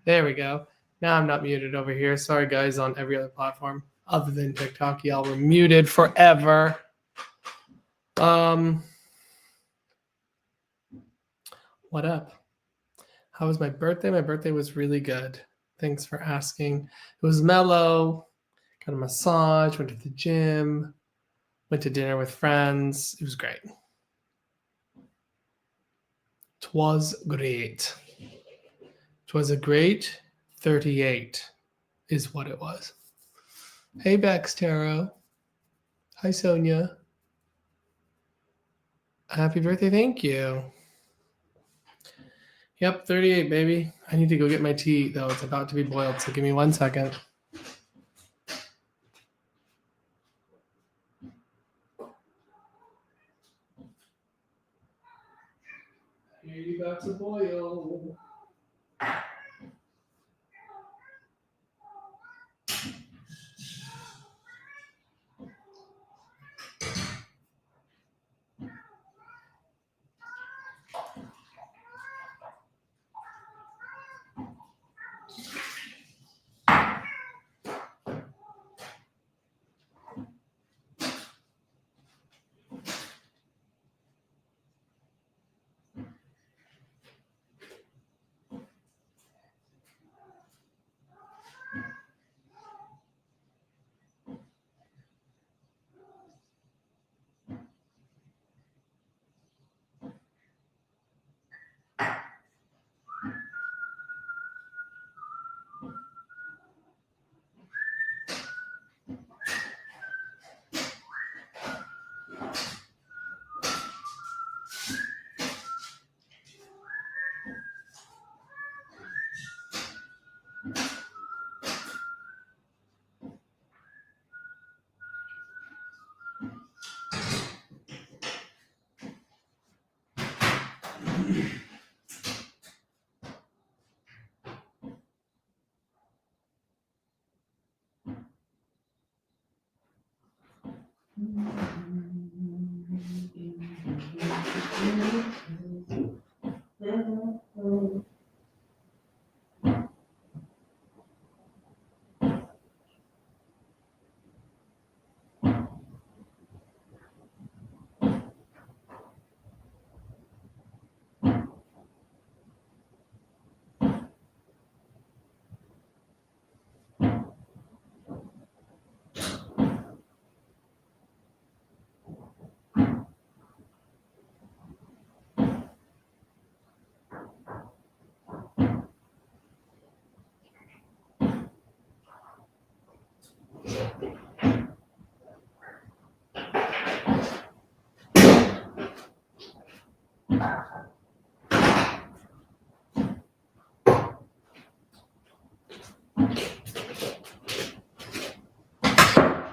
There we go. Now I'm not muted over here. Sorry, guys, on every other platform other than TikTok. Y'all were muted forever. What up? How was my birthday? My birthday was really good. Thanks for asking. It was mellow. Got a massage, went to the gym, went to dinner with friends. It was great. Twas great. Twas a great 38 is what it was. Hey, Bex Tarot. Hi, Sonia. Happy birthday. Thank you. Yep, 38, baby. I need to go get my tea, though. It's about to be boiled, so give me 1 second. Here you got to boil.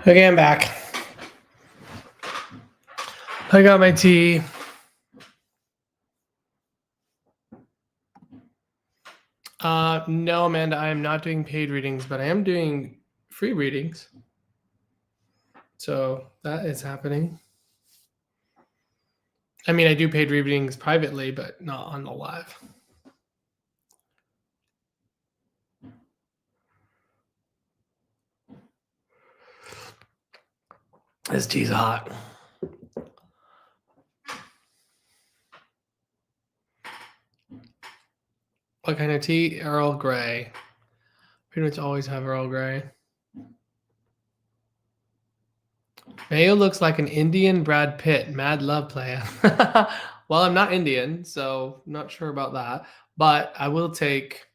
Okay, I'm back. I got my tea. No, Amanda, I am not doing paid readings, but I am doing free readings. So that is happening. I mean, I do paid readings privately, but not on the live. This tea's hot. What kind of tea? Earl Grey. Pretty much always have Earl Grey. Mayo looks like an Indian Brad Pitt. Mad love player. Well, I'm not Indian, so not sure about that. But I will take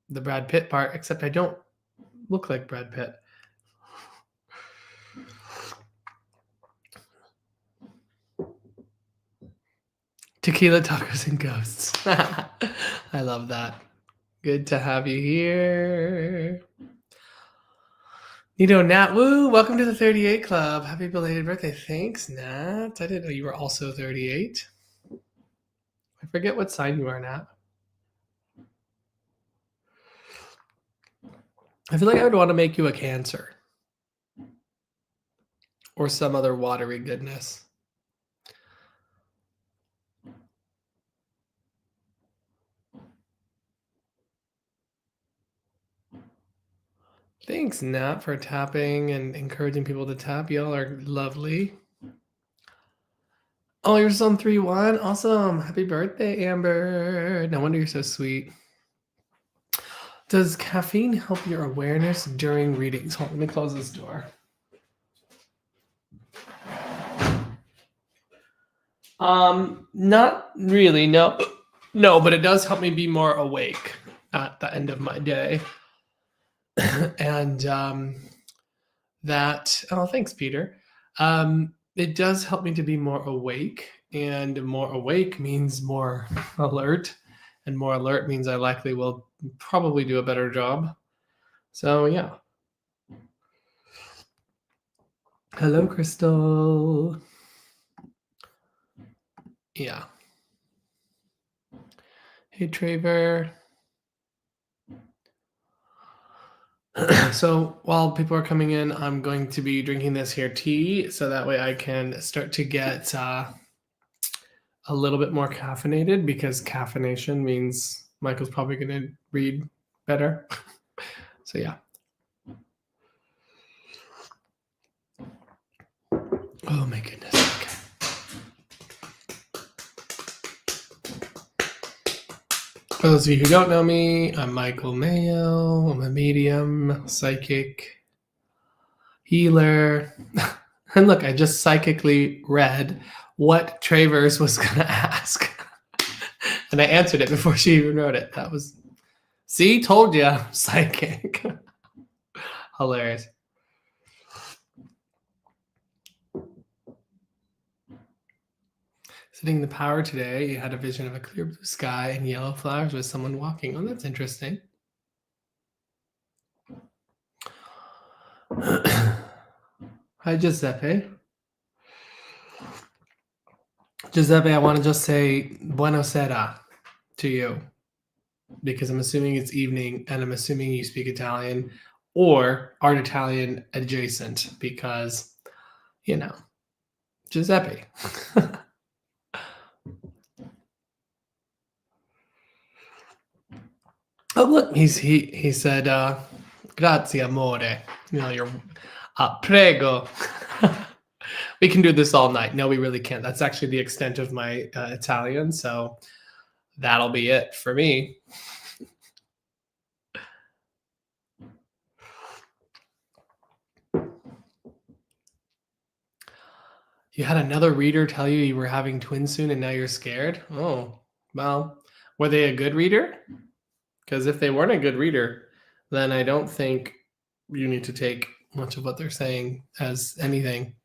the Brad Pitt part, except I don't look like Brad Pitt. Tequila, tacos, and ghosts. I love that. Good to have you here. Nito, Nat, woo, welcome to the 38 Club. Happy belated birthday. Thanks, Nat. I didn't know you were also 38. I forget what sign you are, Nat. I feel like I would want to make you a Cancer. Or some other watery goodness. Thanks, Nat, for tapping and encouraging people to tap. Y'all are lovely. Oh, you're son 3-1. Awesome. Happy birthday, Amber. No wonder you're so sweet. Does caffeine help your awareness during readings? Hold on, let me close this door. Not really, no. No, but it does help me be more awake at the end of my day. And thanks, Peter. It does help me to be more awake, and more awake means more alert, and more alert means I likely will probably do a better job. So yeah. Hello, Crystal. Yeah. Hey, Traver. So while people are coming in, I'm going to be drinking this here tea, so that way I can start to get a little bit more caffeinated, because caffeination means Michael's probably going to read better. So yeah. Oh my goodness. Okay. For those of you who don't know me, I'm Michael Mayo. I'm a medium, psychic, healer. And look, I just psychically read what Travers was going to ask. And I answered it before she even wrote it. That was, see, told you, psychic. Hilarious. Sitting in the power today, you had a vision of a clear blue sky and yellow flowers with someone walking. Oh, that's interesting. Hi, Giuseppe. Giuseppe, I want to just say buonasera to you, because I'm assuming it's evening, and I'm assuming you speak Italian or are Italian adjacent, because, you know, Giuseppe. Oh, look, he said, grazie, amore. You know, you're, prego. We can do this all night. No, we really can't. That's actually the extent of my Italian, so that'll be it for me. You had another reader tell you were having twins soon and now you're scared? Oh, well, were they a good reader? Because if they weren't a good reader, then I don't think you need to take much of what they're saying as anything.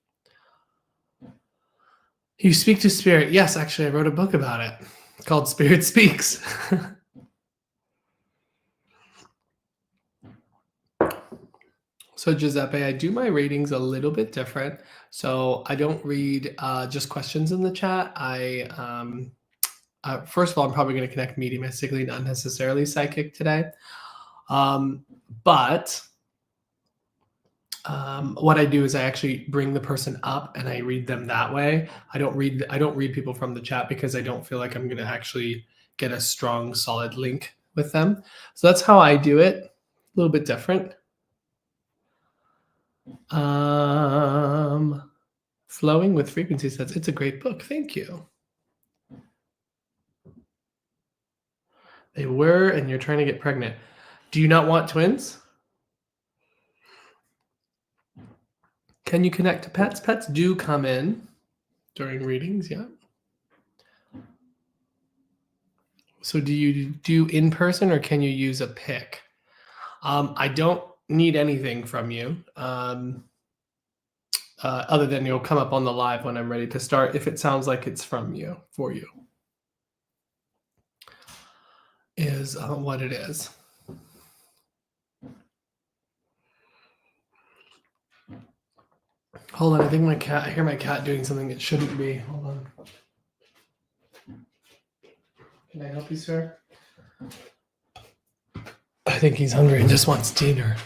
You speak to spirit. Yes, actually, I wrote a book about it called Spirit Speaks. So Giuseppe, I do my readings a little bit different. So I don't read just questions in the chat. First of all, I'm probably going to connect mediumistically, not necessarily psychic today. But what I do is I actually bring the person up and I read them that way. I don't read people from the chat, because I don't feel like I'm going to actually get a strong, solid link with them. So that's how I do it. A little bit different. Flowing with Frequency says it's a great book. Thank you. They were, and you're trying to get pregnant. Do you not want twins? Can you connect to pets? Pets do come in during readings, yeah. So do you do in person, or can you use a pic? I don't need anything from you, other than you'll come up on the live when I'm ready to start, if it sounds like it's from you, for you, is what it is. Hold on, I think I hear my cat doing something it shouldn't be. Hold on. Can I help you, sir? I think he's hungry and just wants dinner.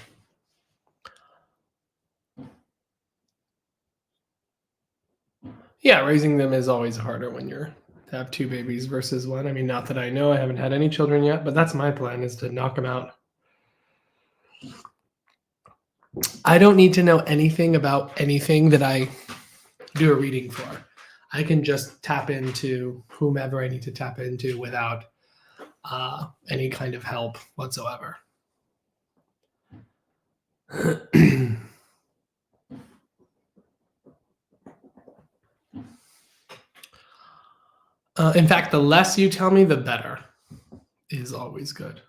Yeah, raising them is always harder when you're to have two babies versus one. I mean, not that I know, I haven't had any children yet, but that's my plan, is to knock them out. I don't need to know anything about anything that I do a reading for. I can just tap into whomever I need to tap into without any kind of help whatsoever. In fact, the less you tell me, the better is always good.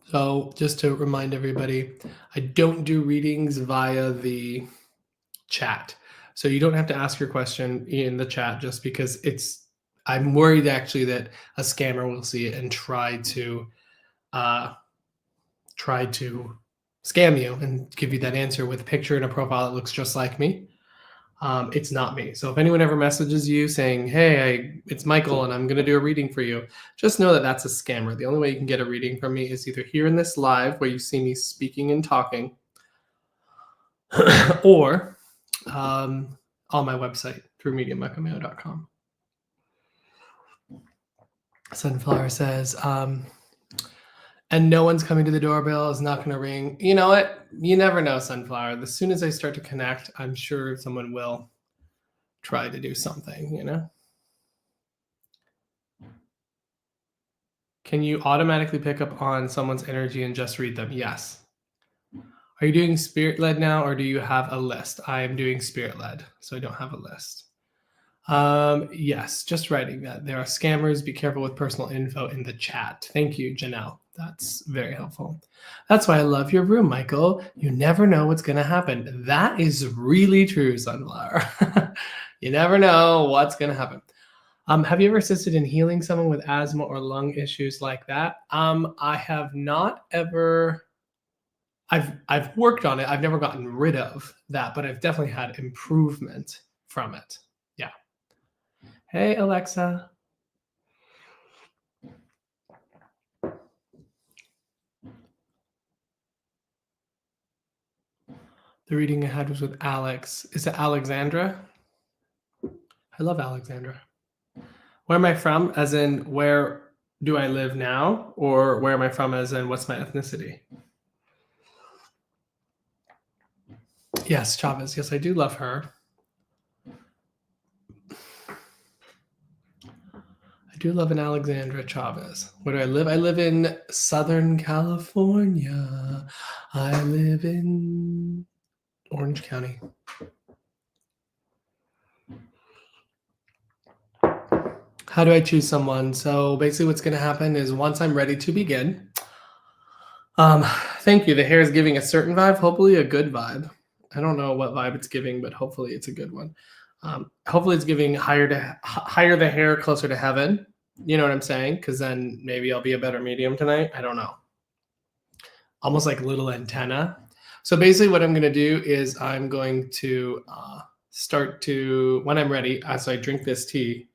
So just to remind everybody, I don't do readings via the chat. So you don't have to ask your question in the chat just because I'm worried actually that a scammer will see it and try to scam you and give you that answer with a picture and a profile that looks just like me. It's not me. So if anyone ever messages you saying, hey, it's Michael and I'm going to do a reading for you, just know that that's a scammer. The only way you can get a reading from me is either here in this live where you see me speaking and talking or on my website through mediummicamayo.com. Sunflower says, and no one's coming to the doorbell, is not going to ring. You know what? You never know, Sunflower. As soon as I start to connect, I'm sure someone will try to do something, you know? Can you automatically pick up on someone's energy and just read them? Yes. Are you doing spirit-led now, or do you have a list? I am doing spirit-led, so I don't have a list. Yes, just writing that. There are scammers. Be careful with personal info in the chat. Thank you, Janelle. That's very helpful. That's why I love your room, Michael. You never know what's going to happen. That is really true, Sunflower. You never know what's going to happen. Have you ever assisted in healing someone with asthma or lung issues like that? I have not ever. I've worked on it. I've never gotten rid of that, but I've definitely had improvement from it. Yeah. Hey, Alexa. The reading I had was with Alex. Is it Alexandra? I love Alexandra. Where am I from? As in, where do I live now? Or where am I from as in, what's my ethnicity? Yes, Chavez. Yes, I do love her. I do love an Alexandra Chavez. Where do I live? I live in Southern California. I live in Orange County. How do I choose someone? So basically what's going to happen is once I'm ready to begin, thank you. The hair is giving a certain vibe, hopefully a good vibe. I don't know what vibe it's giving, but hopefully it's a good one. Hopefully it's giving higher the hair closer to heaven. You know what I'm saying? Because then maybe I'll be a better medium tonight. I don't know. Almost like little antenna. So basically what I'm going to do is I'm going to start to, when I'm ready, as I drink this tea,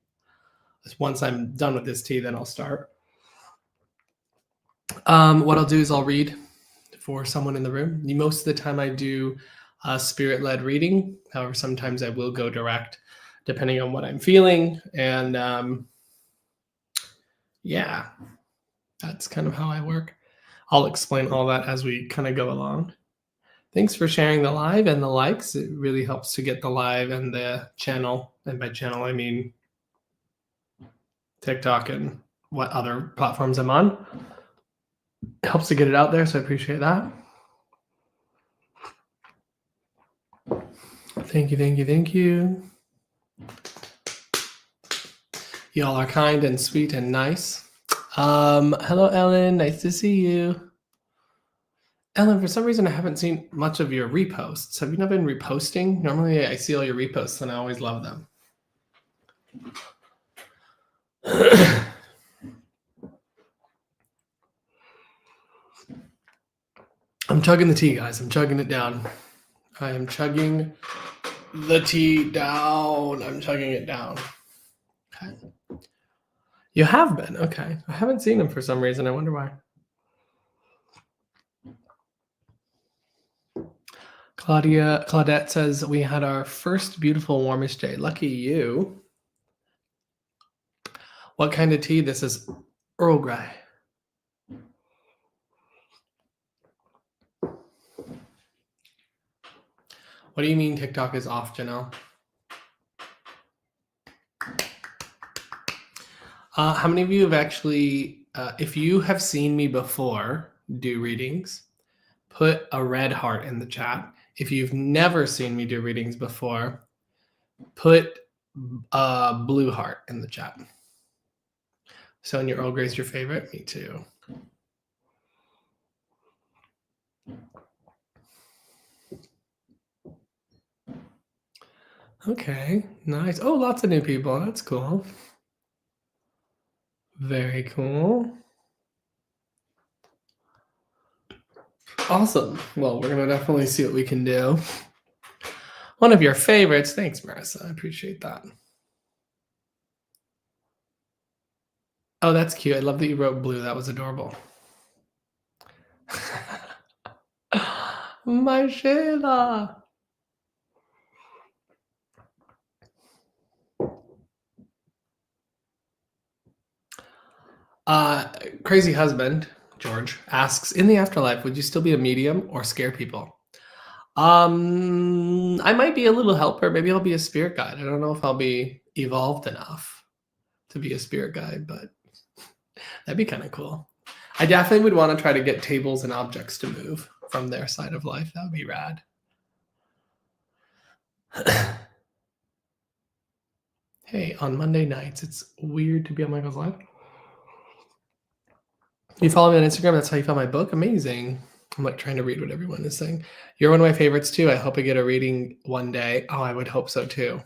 once I'm done with this tea, then I'll start. What I'll do is I'll read for someone in the room. Most of the time I do spirit-led reading. However, sometimes I will go direct depending on what I'm feeling. And yeah, that's kind of how I work. I'll explain all that as we kind of go along. Thanks for sharing the live and the likes. It really helps to get the live and the channel. And by channel, I mean TikTok and what other platforms I'm on. It helps to get it out there, so I appreciate that. Thank you, thank you, thank you. Y'all are kind and sweet and nice. Hello, Ellen. Nice to see you. Ellen, for some reason, I haven't seen much of your reposts. Have you not been reposting? Normally, I see all your reposts, and I always love them. I'm chugging the tea, guys. I'm chugging it down. I am chugging the tea down. I'm chugging it down. Okay. You have been? Okay. I haven't seen them for some reason. I wonder why. Claudette says, we had our first beautiful warmish day. Lucky you. What kind of tea? This is Earl Grey. What do you mean TikTok is off, Janelle? How many of you have actually, if you have seen me before do readings, put a red heart in the chat. If you've never seen me do readings before, put a blue heart in the chat. So, in your Earl Grey's your favorite? Me too. Okay, nice. Oh, lots of new people. That's cool. Very cool. Awesome. Well, we're going to definitely see what we can do. One of your favorites. Thanks, Marissa. I appreciate that. Oh, that's cute. I love that you wrote blue. That was adorable. My Sheila. Crazy husband, George, asks, in the afterlife, would you still be a medium or scare people? I might be a little helper. Maybe I'll be a spirit guide. I don't know if I'll be evolved enough to be a spirit guide, but that'd be kind of cool. I definitely would want to try to get tables and objects to move from their side of life. That would be rad. Hey, on Monday nights, it's weird to be on Michael's live. You follow me on Instagram. That's how you found my book. Amazing. I'm like trying to read what everyone is saying. You're one of my favorites too. I hope I get a reading one day. Oh, I would hope so too.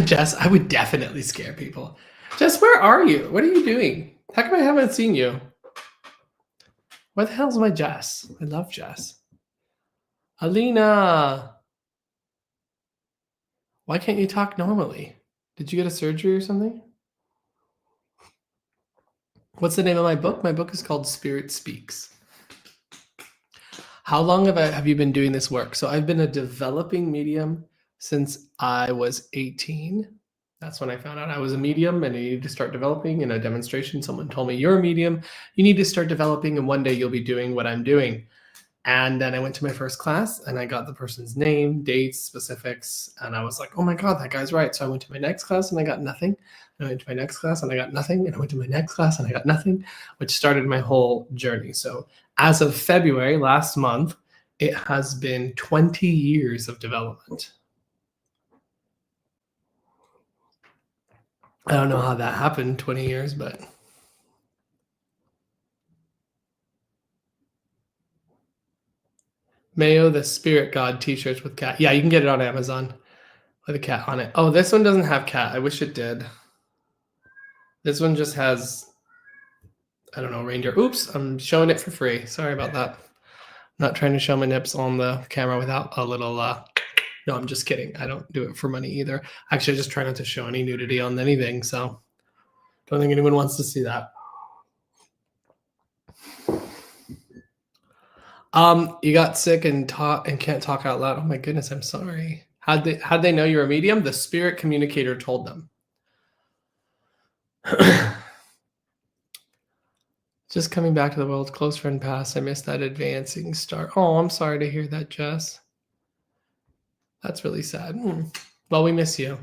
Jess, I would definitely scare people. Jess, where are you? What are you doing? How come I haven't seen you? Where the hell's my Jess? I love Jess. Alina. Why can't you talk normally? Did you get a surgery or something? What's the name of my book? My book is called Spirit Speaks. How long have you been doing this work? So I've been a developing medium since I was 18. That's when I found out I was a medium and I needed to start developing. In a demonstration, someone told me, you're a medium, you need to start developing, and one day you'll be doing what I'm doing. And then I went to my first class and I got the person's name, dates, specifics, and I was like, oh my God, that guy's right. So I went to my next class and I got nothing. And I went to my next class and I got nothing. And I went to my next class and I got nothing, which started my whole journey. So as of February last month, it has been 20 years of development. I don't know how that happened, 20 years, but Mayo, the spirit god t-shirts with cat. Yeah, you can get it on Amazon with a cat on it. Oh, this one doesn't have cat. I wish it did. This one just has, I don't know, reindeer. Oops, I'm showing it for free. Sorry about that. I'm not trying to show my nips on the camera without a little, no, I'm just kidding. I don't do it for money either. Actually, I just try not to show any nudity on anything, so don't think anyone wants to see that. You got sick and can't talk out loud. Oh my goodness, I'm sorry. How'd they know you were a medium? The spirit communicator told them. Just coming back to the world, close friend passed. I missed that advancing star. Oh, I'm sorry to hear that, Jess. That's really sad. Well, we miss you.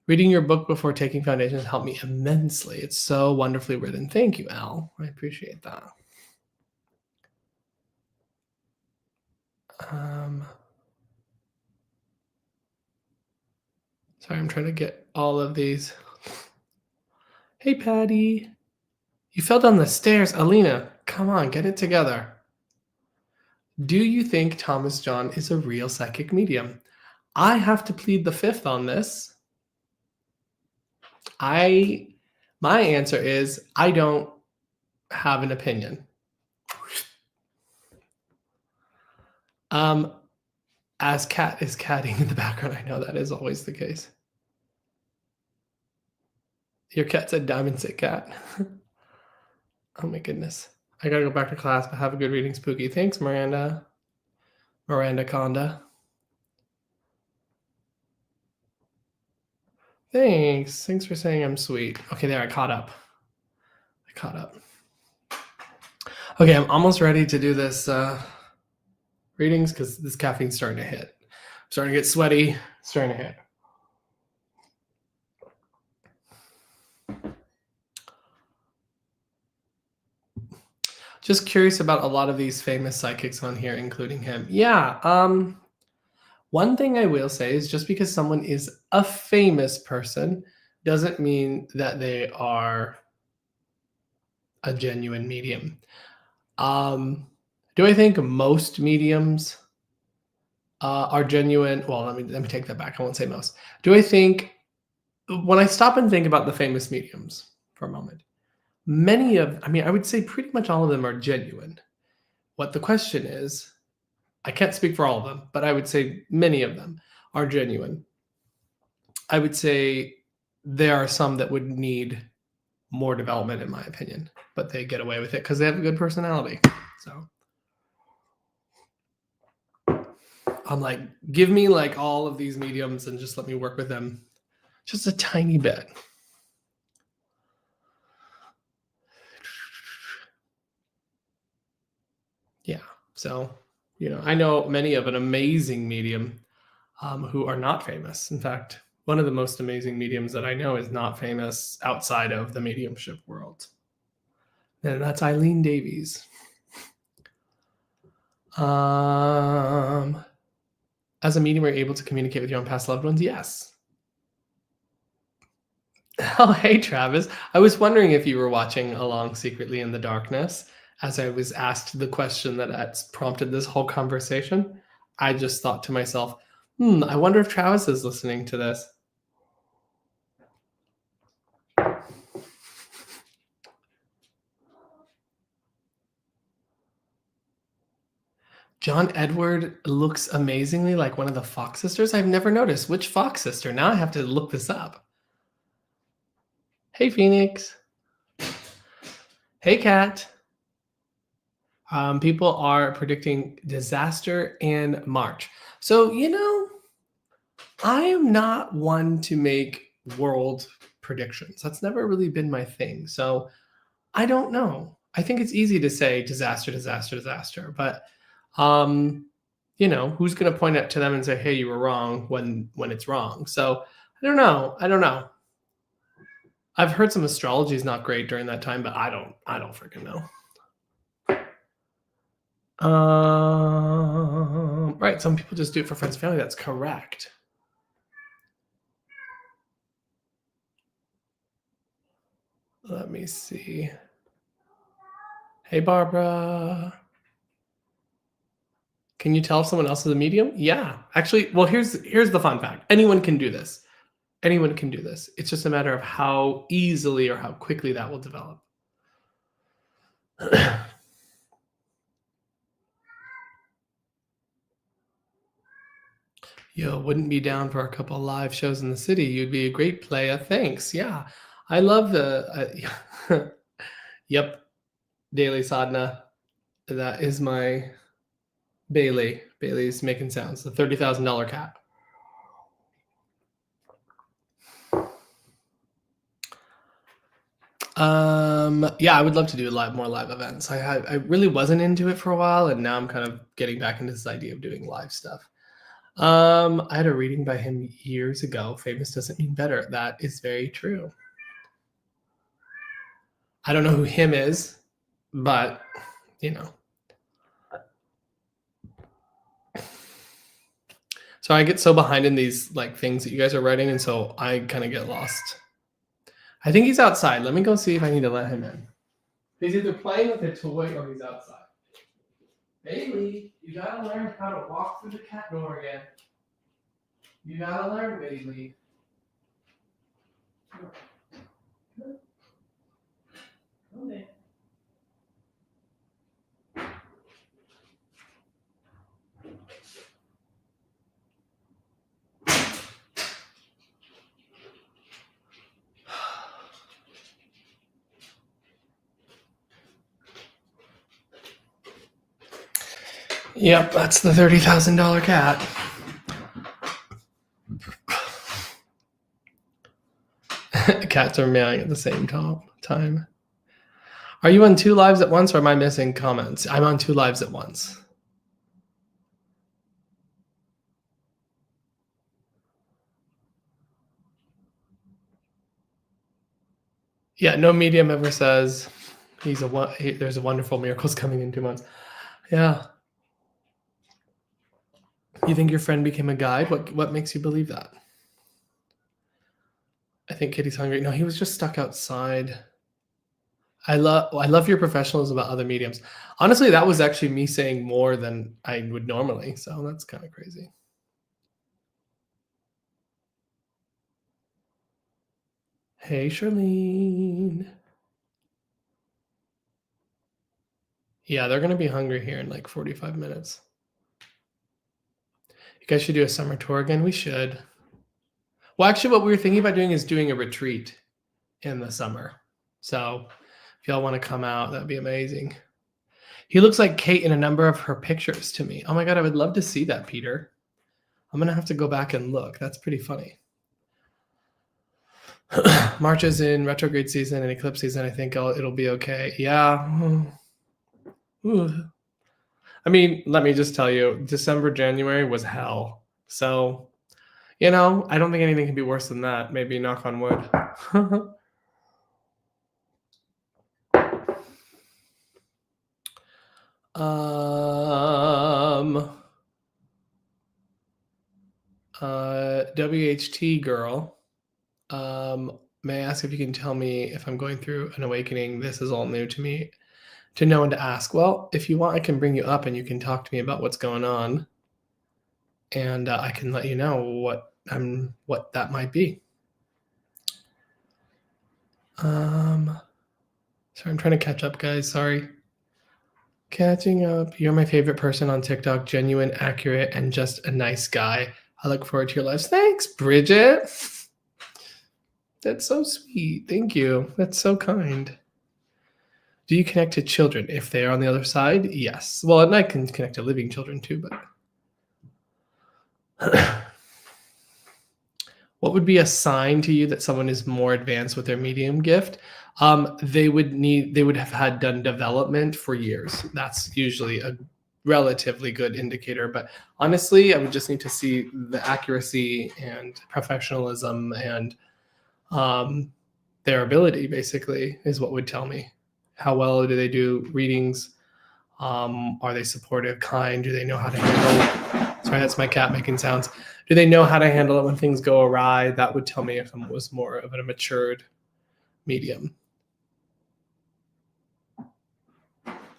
Reading your book before taking foundations helped me immensely. It's so wonderfully written. Thank you, Al. I appreciate that. Sorry, I'm trying to get all of these. Hey, Patty. You fell down the stairs. Alina, come on, get it together. Do you think Thomas John is a real psychic medium? I have to plead the fifth on this. My answer is I don't have an opinion. As Cat is catting in the background, I know that is always the case. Your cat said diamond said cat. Oh my goodness. I gotta go back to class, but have a good reading, Spooky. Thanks, Miranda. Miranda Conda. Thanks for saying I'm sweet. Okay, there, I caught up. caught up. Okay, I'm almost ready to do this readings because this caffeine's starting to hit. I'm starting to get sweaty, starting to hit. Just curious about a lot of these famous psychics on here, including him. Yeah. One thing I will say is just because someone is a famous person doesn't mean that they are a genuine medium. Do I think most mediums are genuine? Well, let me take that back. I won't say most. Do I think when I stop and think about the famous mediums for a moment, I would say pretty much all of them are genuine. What the question is, I can't speak for all of them, but I would say many of them are genuine. I would say there are some that would need more development, in my opinion, but they get away with it because they have a good personality. So I'm like, give me like all of these mediums and just let me work with them just a tiny bit. Yeah. So, I know many of an amazing medium who are not famous. In fact, one of the most amazing mediums that I know is not famous outside of the mediumship world. And that's Eileen Davies. As a medium, are you able to communicate with your own past loved ones? Yes. Oh, hey, Travis. I was wondering if you were watching along secretly in the darkness as I was asked the question that prompted this whole conversation. I just thought to myself, I wonder if Travis is listening to this. John Edward looks amazingly like one of the Fox sisters. I've never noticed. Which Fox sister? Now I have to look this up. Hey, Phoenix. Hey, Kat. People are predicting disaster in March. So, I am not one to make world predictions. That's never really been my thing. So I don't know. I think it's easy to say disaster, disaster, disaster. But, who's going to point it to them and say, hey, you were wrong when it's wrong? So I don't know. I've heard some astrology is not great during that time, but I don't freaking know. Right. Some people just do it for friends and family. That's correct. Let me see. Hey, Barbara. Can you tell if someone else is a medium? Yeah. Actually, well, here's the fun fact. Anyone can do this. Anyone can do this. It's just a matter of how easily or how quickly that will develop. Yo, wouldn't be down for a couple of live shows in the city. You'd be a great player. Thanks. Yeah. I love the yep. Daily Sadhana. That is my Bailey. Bailey's making sounds. The $30,000 cat. Yeah, I would love to do more live events. I really wasn't into it for a while, and now I'm kind of getting back into this idea of doing live stuff. I had a reading by him years ago. Famous doesn't mean better. That is very true. I don't know who him is, but So I get so behind in these like things that you guys are writing, and so I kind of get lost. I think he's outside. Let me go see if I need to let him in. He's either playing with a toy or he's outside. Bailey, you gotta learn how to walk through the cat door again. You gotta learn, Bailey. Come in. Yep, that's the $30,000 cat. Cats are meowing at the same time. Are you on two lives at once or am I missing comments? I'm on two lives at once. Yeah, no medium ever says there's a wonderful miracles coming in 2 months. Yeah. You think your friend became a guide? What makes you believe that? I think Kitty's hungry. No, he was just stuck outside. I love your professionalism about other mediums. Honestly, that was actually me saying more than I would normally, so that's kind of crazy. Hey, Charlene. Yeah, they're gonna be hungry here in like 45 minutes. You guys should do a summer tour again. We should. Well, actually, what we were thinking about doing is doing a retreat in the summer. So if y'all want to come out, that'd be amazing. He looks like Kate in a number of her pictures to me. Oh my god, I would love to see that, Peter. I'm gonna have to go back and look. That's pretty funny. March is in retrograde season and eclipse season. I think it'll be okay. Yeah. Ooh. I mean, let me just tell you, December, January was hell. So, I don't think anything can be worse than that. Maybe knock on wood. um, WHT girl. May I ask if you can tell me if I'm going through an awakening? This is all new to me. To know and to ask. Well, if you want, I can bring you up and you can talk to me about what's going on, and I can let you know what that might be. Sorry, I'm trying to catch up, guys. Sorry. Catching up. You're my favorite person on TikTok. Genuine, accurate, and just a nice guy. I look forward to your lives. Thanks, Bridget. That's so sweet. Thank you. That's so kind. Do you connect to children if they are on the other side? Yes. Well, and I can connect to living children too, but what would be a sign to you that someone is more advanced with their medium gift? They would have had done development for years. That's usually a relatively good indicator. But honestly, I would just need to see the accuracy and professionalism and their ability, basically, is what would tell me. How well do they do readings? Are they supportive, kind? Do they know how to handle? Sorry, that's my cat making sounds. Do they know how to handle it when things go awry? That would tell me if someone was more of a matured medium.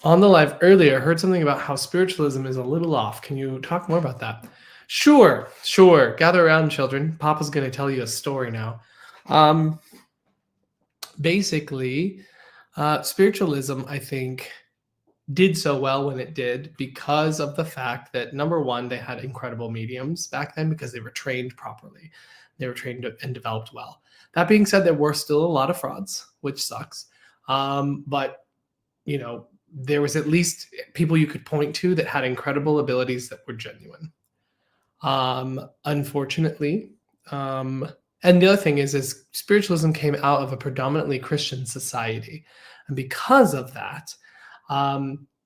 On the live earlier, I heard something about how spiritualism is a little off. Can you talk more about that? Sure. Gather around, children. Papa's going to tell you a story now. Basically, spiritualism, I think, did so well when it did because of the fact that, number one, they had incredible mediums back then because they were trained properly. They were trained and developed well. That being said, there were still a lot of frauds, which sucks. But, there was at least people you could point to that had incredible abilities that were genuine. Unfortunately, and the other thing is spiritualism came out of a predominantly Christian society. And because of that,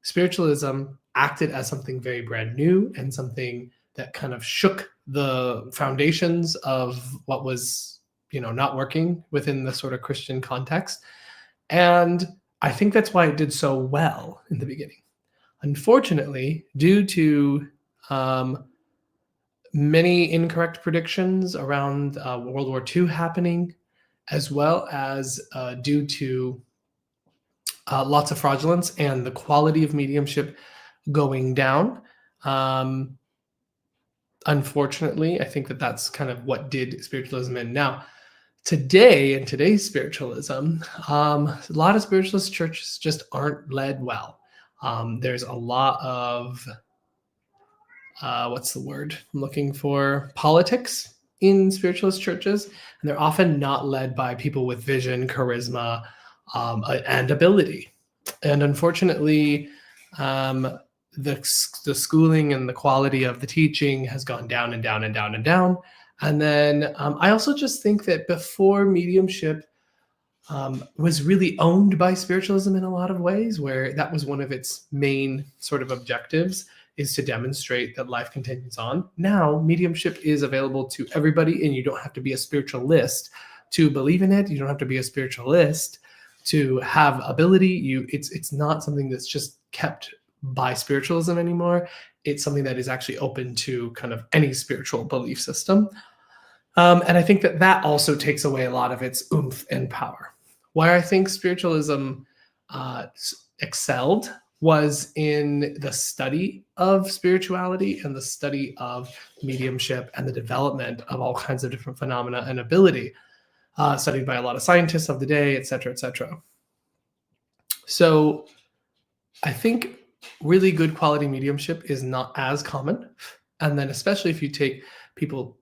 spiritualism acted as something very brand new and something that kind of shook the foundations of what was, not working within the sort of Christian context. And I think that's why it did so well in the beginning. Unfortunately, due to many incorrect predictions around World War II happening, as well as due to lots of fraudulence and the quality of mediumship going down. Unfortunately, I think that's kind of what did spiritualism in. Now, today, in today's spiritualism, a lot of spiritualist churches just aren't led well. There's a lot of what's the word I'm looking for? Politics in spiritualist churches, and they're often not led by people with vision, charisma, and ability. And unfortunately, the schooling and the quality of the teaching has gone down and down and down and down. And then I also just think that before mediumship, was really owned by spiritualism in a lot of ways, where that was one of its main sort of objectives, is to demonstrate that life continues on. Now, mediumship is available to everybody, and you don't have to be a spiritualist to believe in it. You don't have to be a spiritualist to have ability. It's not something that's just kept by spiritualism anymore. It's something that is actually open to kind of any spiritual belief system. And I think that that also takes away a lot of its oomph and power. Where I think spiritualism uh, excelled was in the study of spirituality and the study of mediumship and the development of all kinds of different phenomena and ability, studied by a lot of scientists of the day, et cetera, et cetera. So I think really good quality mediumship is not as common. And then, especially if you take people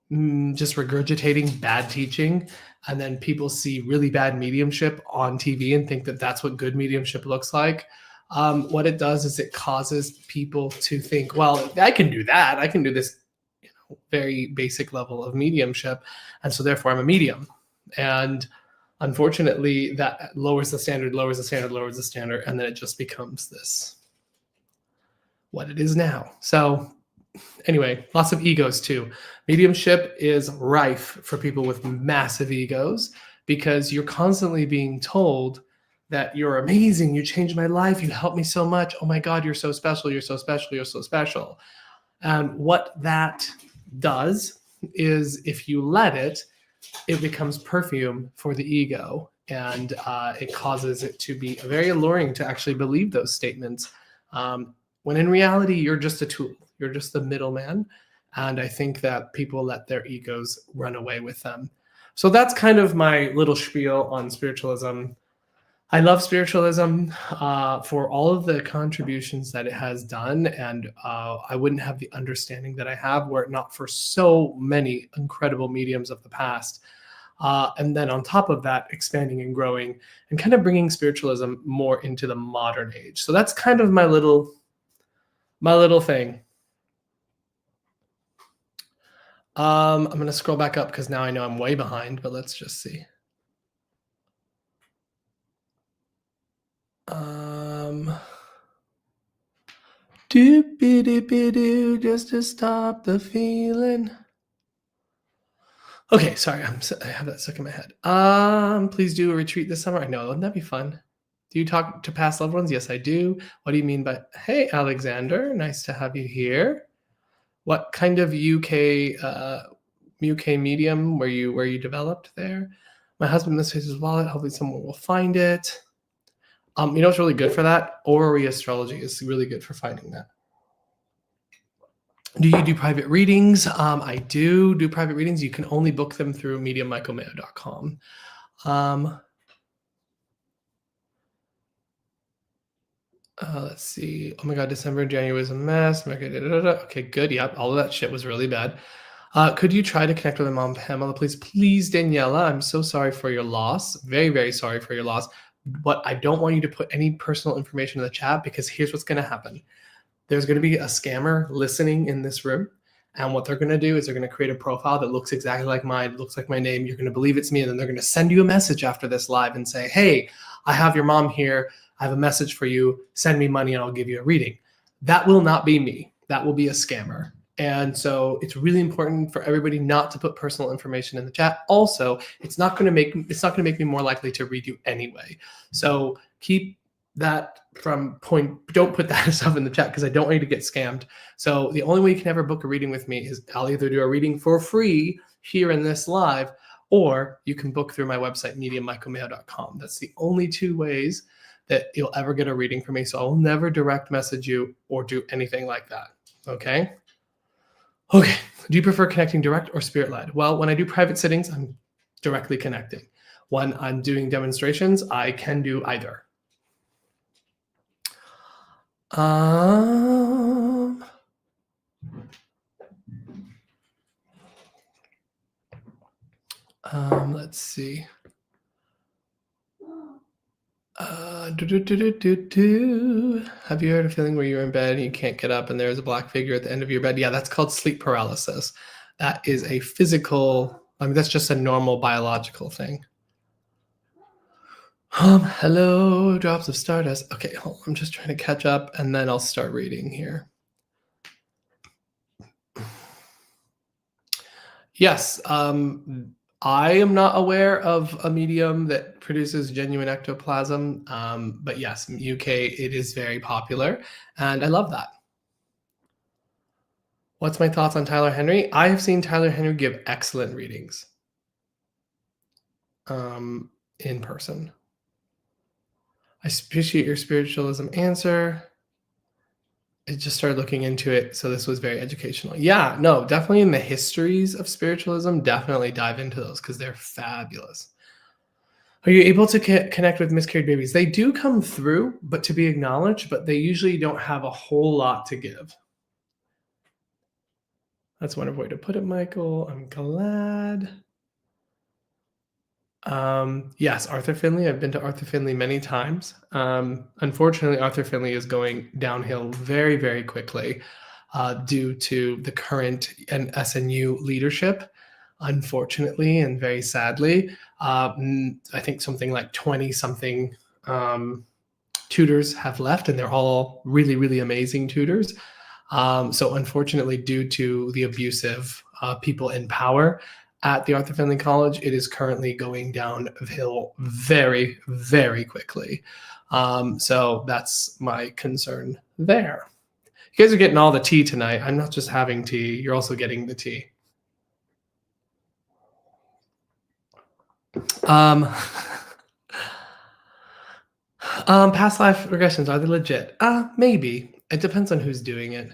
just regurgitating bad teaching, and then people see really bad mediumship on TV and think that that's what good mediumship looks like. What it does is it causes people to think, well, I can do that. I can do this very basic level of mediumship. And so therefore I'm a medium. And unfortunately, that lowers the standard, lowers the standard, lowers the standard, and then it just becomes this what it is now. So anyway, lots of egos too. Mediumship is rife for people with massive egos because you're constantly being told that you're amazing, you changed my life, you helped me so much. Oh my God, you're so special, you're so special, you're so special. And what that does is if you let it, it becomes perfume for the ego, and it causes it to be very alluring to actually believe those statements. When in reality, you're just a tool. You're just the middleman. And I think that people let their egos run away with them. So that's kind of my little spiel on spiritualism. I love spiritualism for all of the contributions that it has done. And I wouldn't have the understanding that I have were it not for so many incredible mediums of the past. And then on top of that, expanding and growing and kind of bringing spiritualism more into the modern age. So that's kind of my little thing. I'm going to scroll back up because now I know I'm way behind, but let's just see. Doop-a-doop-a-doo, just to stop the feeling. Okay, sorry, I have that stuck in my head. Please do a retreat this summer. I know, wouldn't that be fun? Do you talk to past loved ones? Yes, I do. What do you mean by, hey, Alexander, nice to have you here. What kind of UK medium were you developed there? My husband misplaces his wallet. Hopefully someone will find it. You know what's really good for that? Orrery astrology is really good for finding that. Do you do private readings? I do private readings. You can only book them through mediummichaelmayo.com. Let's see. Oh my God, December and January was a mess. Okay, good. Yep, all of that shit was really bad. Could you try to connect with my mom, Pamela, please? Please, Daniela, I'm so sorry for your loss. Very, very sorry for your loss. But I don't want you to put any personal information in the chat because here's what's going to happen. There's going to be a scammer listening in this room. And what they're going to do is they're going to create a profile that looks exactly like mine, looks like my name. You're going to believe it's me. And then they're going to send you a message after this live and say, hey, I have your mom here. I have a message for you. Send me money and I'll give you a reading. That will not be me. That will be a scammer. And so it's really important for everybody not to put personal information in the chat. Also, it's not going to make me more likely to read you anyway. So keep that don't put that stuff in the chat because I don't want you to get scammed. So the only way you can ever book a reading with me is I'll either do a reading for free here in this live, or you can book through my website, mediummichaelmayo.com. That's the only two ways that you'll ever get a reading from me. So I will never direct message you or do anything like that. Okay. Okay. Do you prefer connecting direct or spirit led? Well, when I do private sittings, I'm directly connecting. When I'm doing demonstrations, I can do either. Let's see. Have you heard a feeling where you're in bed and you can't get up and there's a black figure at the end of your bed? Yeah, that's called sleep paralysis. That is a physical, that's just a normal biological thing. Hello, drops of stardust. Okay, hold on, I'm just trying to catch up and then I'll start reading here. Yes, I am not aware of a medium that produces genuine ectoplasm, but yes, in UK it is very popular, and I love that. What's my thoughts on Tyler Henry? I have seen Tyler Henry give excellent readings um, in person. I appreciate your spiritualism answer. I just started looking into it, so this was very educational. Yeah, no, definitely in the histories of spiritualism, definitely dive into those because they're fabulous. Are you able to connect with miscarried babies? They do come through, but to be acknowledged, but they usually don't have a whole lot to give. That's a wonderful way to put it, Michael. I'm glad. Yes, Arthur Finley. I've been to Arthur Finley many times. Unfortunately, Arthur Finley is going downhill very, very quickly due to the current and SNU leadership. Unfortunately, and very sadly, I think something like 20 something tutors have left, and they're all really, really amazing tutors. So, unfortunately, due to the abusive people in power at the Arthur Finley College, it is currently going downhill very, very quickly. So, that's my concern there. You guys are getting all the tea tonight. I'm not just having tea, you're also getting the tea. Um, past life regressions, are they legit? Maybe. It depends on who's doing it.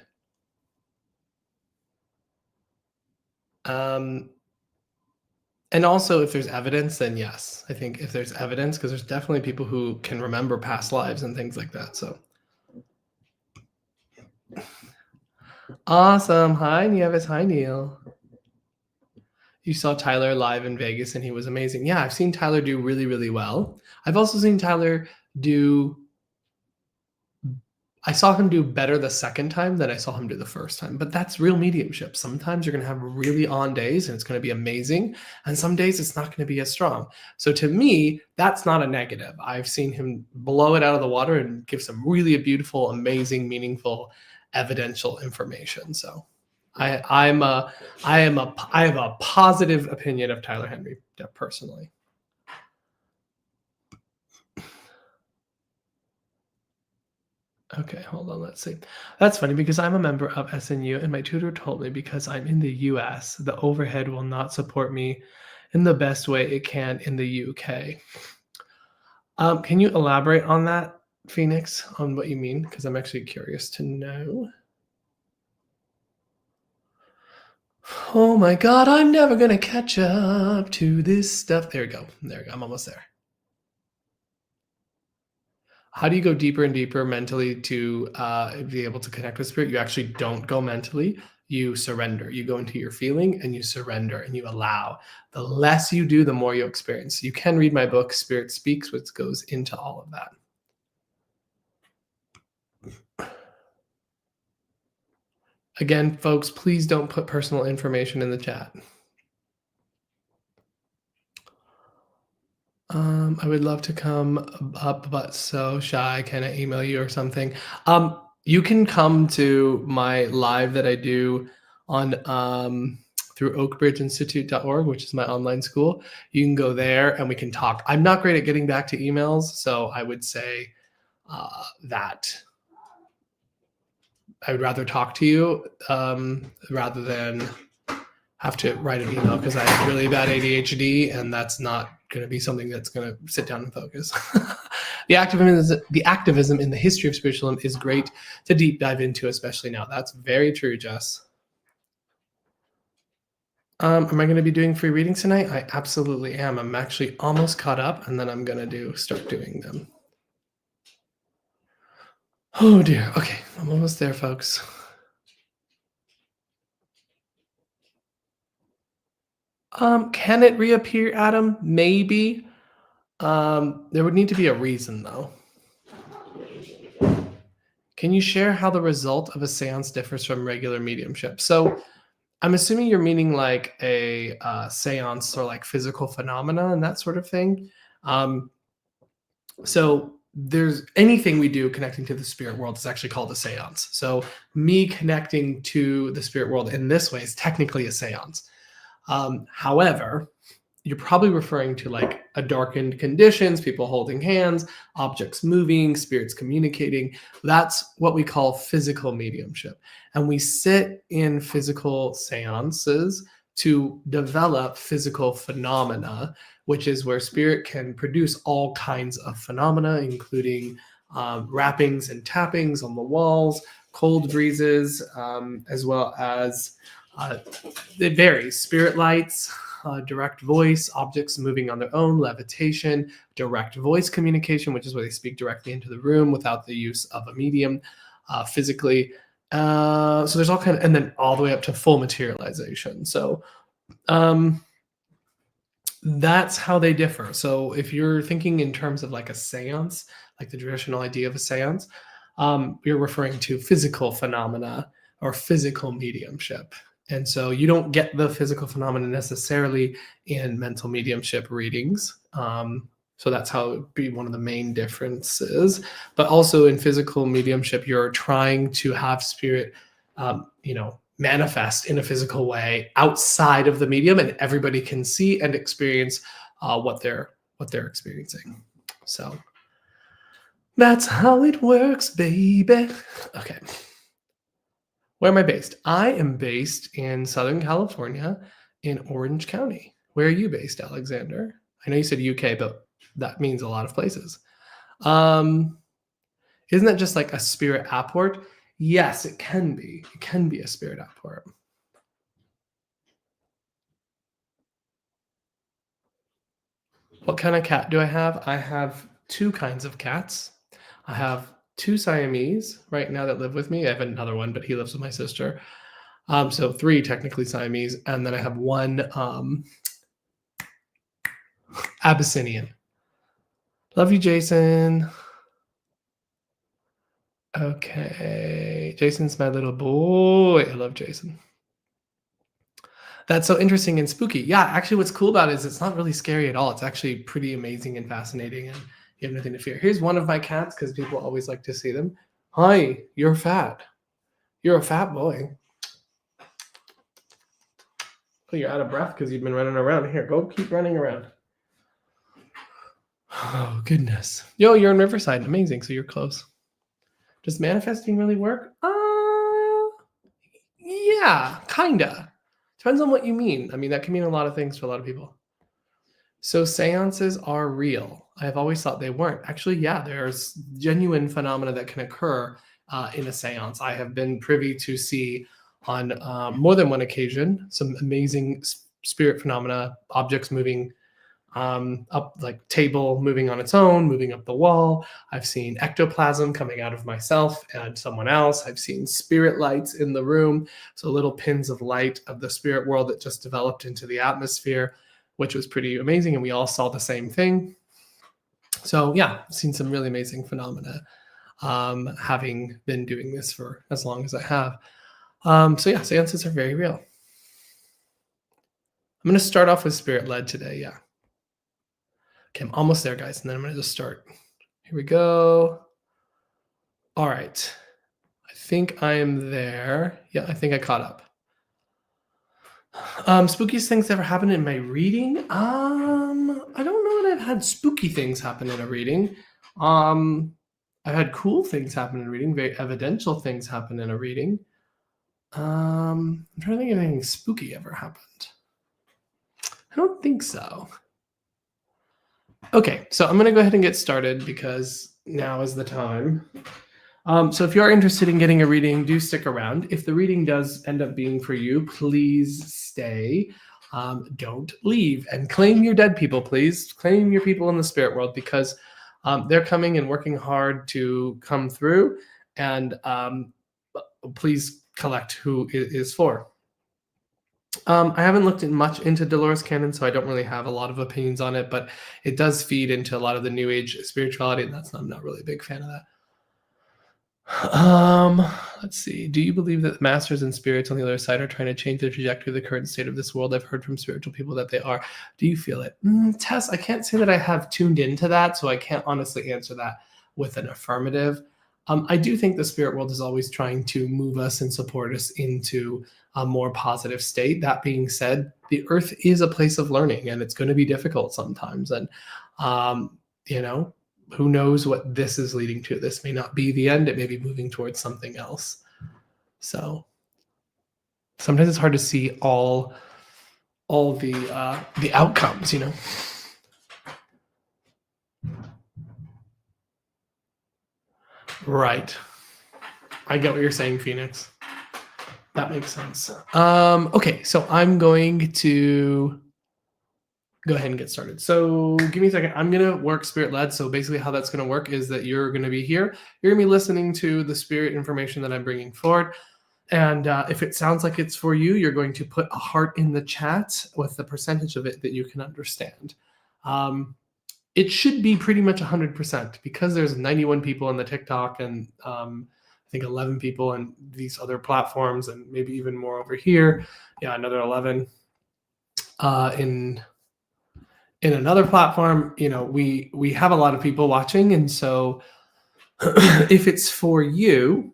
Um, And also, if there's evidence, then yes. I think if there's evidence, because there's definitely people who can remember past lives and things like that. So awesome. Hi, Nieves. Hi, Neil. You saw Tyler live in Vegas and he was amazing. Yeah, I've seen Tyler do really, really well. I've also seen Tyler do I saw him do better the second time than I saw him do the first time, but that's real mediumship. Sometimes you're going to have really on days and it's going to be amazing, and some days it's not going to be as strong. So to me, that's not a negative. I've seen him blow it out of the water and give some really beautiful, amazing, meaningful, evidential information. So I have a positive opinion of Tyler Henry personally. Okay, hold on. Let's see. That's funny because I'm a member of SNU, and my tutor told me because I'm in the US, the overhead will not support me in the best way it can in the UK. Can you elaborate on that, Phoenix, on what you mean? Because I'm actually curious to know. Oh my God, I'm never going to catch up to this stuff. There we go. There we go. I'm almost there. How do you go deeper and deeper mentally to be able to connect with spirit? You actually don't go mentally. You surrender. You go into your feeling and you surrender and you allow. The less you do, the more you experience. You can read my book, Spirit Speaks, which goes into all of that. Again, folks, please don't put personal information in the chat. I would love to come up, but so shy. Can I email you or something? You can come to my live that I do on through oakbridgeinstitute.org, which is my online school. You can go there and we can talk. I'm not great at getting back to emails, so I would say that I would rather talk to you rather than have to write an email because I have really bad ADHD, and that's not going to be something that's going to sit down and focus. The activism in the history of spiritualism is great to deep dive into, especially now. That's very true, Jess. Am I going to be doing free readings tonight? I absolutely am. I'm actually almost caught up, and then I'm going to start doing them. Oh dear. Okay, I'm almost there, folks. Can it reappear, Adam? Maybe. There would need to be a reason, though. Can you share how the result of a seance differs from regular mediumship? So I'm assuming you're meaning like a seance or like physical phenomena and that sort of thing. Um, So there's anything we do connecting to the spirit world is actually called a seance. So me connecting to the spirit world in this way is technically a seance. However, you're probably referring to like a darkened conditions, people holding hands, objects moving, spirits communicating. That's what we call physical mediumship. And we sit in physical seances to develop physical phenomena, which is where spirit can produce all kinds of phenomena, including rappings and tappings on the walls, cold breezes, as well as it varies. Spirit lights, direct voice, objects moving on their own, levitation, direct voice communication, which is where they speak directly into the room without the use of a medium physically. So there's all kind of, and then all the way up to full materialization. So um, that's how they differ. So if you're thinking in terms of like a seance, like the traditional idea of a seance, you're referring to physical phenomena or physical mediumship. And so you don't get the physical phenomena necessarily in mental mediumship readings. So that's how it would be one of the main differences. But also in physical mediumship, you're trying to have spirit, manifest in a physical way outside of the medium, and everybody can see and experience what they're experiencing. So that's how it works, baby. Okay. Where am I based? I am based in Southern California in Orange County. Where are you based, Alexander? I know you said UK, but that means a lot of places. Isn't that just like a spirit apport? Yes, it can be. It can be a spirit apport. What kind of cat do I have? I have two kinds of cats. I have two Siamese right now that live with me. I have another one, but he lives with my sister. So three technically Siamese, and then I have one Abyssinian. Love you, Jason. Okay, Jason's my little boy. I love Jason. That's so interesting and spooky. Yeah, actually, what's cool about it is it's not really scary at all. It's actually pretty amazing and fascinating, and you have nothing to fear. Here's one of my cats because people always like to see them. Hi, you're fat. You're a fat boy. Oh, you're out of breath because you've been running around. Here, go keep running around. Oh, goodness. Yo, you're in Riverside. Amazing. So you're close. Does manifesting really work? Yeah, kinda. Depends on what you mean. I mean, that can mean a lot of things to a lot of people. So seances are real. I've always thought they weren't. Actually, yeah, there's genuine phenomena that can occur in a seance. I have been privy to see on more than one occasion some amazing spirit phenomena, objects moving up, like table moving on its own, moving up the wall. I've seen ectoplasm coming out of myself and someone else. I've seen spirit lights in the room, so little pins of light of the spirit world that just developed into the atmosphere, which was pretty amazing, and we all saw the same thing. So yeah, I've seen some really amazing phenomena, having been doing this for as long as I have. So yeah, seances are very real. I'm going to start off with spirit led today. Yeah. Okay, I'm almost there, guys, and then I'm going to just start. Here we go. All right. I think I am there. Yeah, I think I caught up. Spookiest things ever happened in my reading? I don't know that I've had spooky things happen in a reading. I've had cool things happen in a reading, very evidential things happen in a reading. I'm trying to think of anything spooky ever happened. I don't think so. Okay, so I'm going to go ahead and get started because now is the time. So if you are interested in getting a reading, do stick around. If the reading does end up being for you, please stay. Don't leave, and claim your dead people, please. Claim your people in the spirit world, because they're coming and working hard to come through, and please collect who it is for. I haven't looked much into Dolores Cannon, so I don't really have a lot of opinions on it, but it does feed into a lot of the New Age spirituality, and I'm not really a big fan of that. Let's see. Do you believe that the masters and spirits on the other side are trying to change the trajectory of the current state of this world? I've heard from spiritual people that they are. Do you feel it? Tess, I can't say that I have tuned into that, so I can't honestly answer that with an affirmative. I do think the spirit world is always trying to move us and support us into a more positive state. That being said, the earth is a place of learning and it's going to be difficult sometimes. And, you know, who knows what this is leading to? This may not be the end. It may be moving towards something else. So sometimes it's hard to see all the outcomes, you know. Right. I get what you're saying, Phoenix. That makes sense. Okay, so I'm going to go ahead and get started. So give me a second. I'm going to work spirit led. So basically how that's going to work is that you're going to be here. You're going to be listening to the spirit information that I'm bringing forward. And if it sounds like it's for you, you're going to put a heart in the chat with the percentage of it that you can understand. It should be pretty much 100% because there's 91 people on the TikTok and I think 11 people on these other platforms and maybe even more over here. Yeah, another 11 in another platform. You know, we have a lot of people watching, and so if it's for you,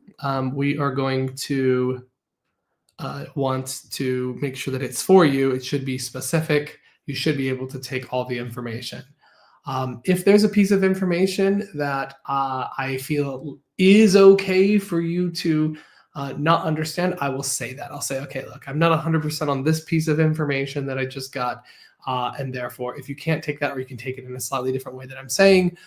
we are going to want to make sure that it's for you. It should be specific. You should be able to take all the information. If there's a piece of information that I feel is okay for you to not understand, I will say that. I'll say, okay, look, I'm not 100% on this piece of information that I just got. And therefore, if you can't take that or you can take it in a slightly different way that I'm saying,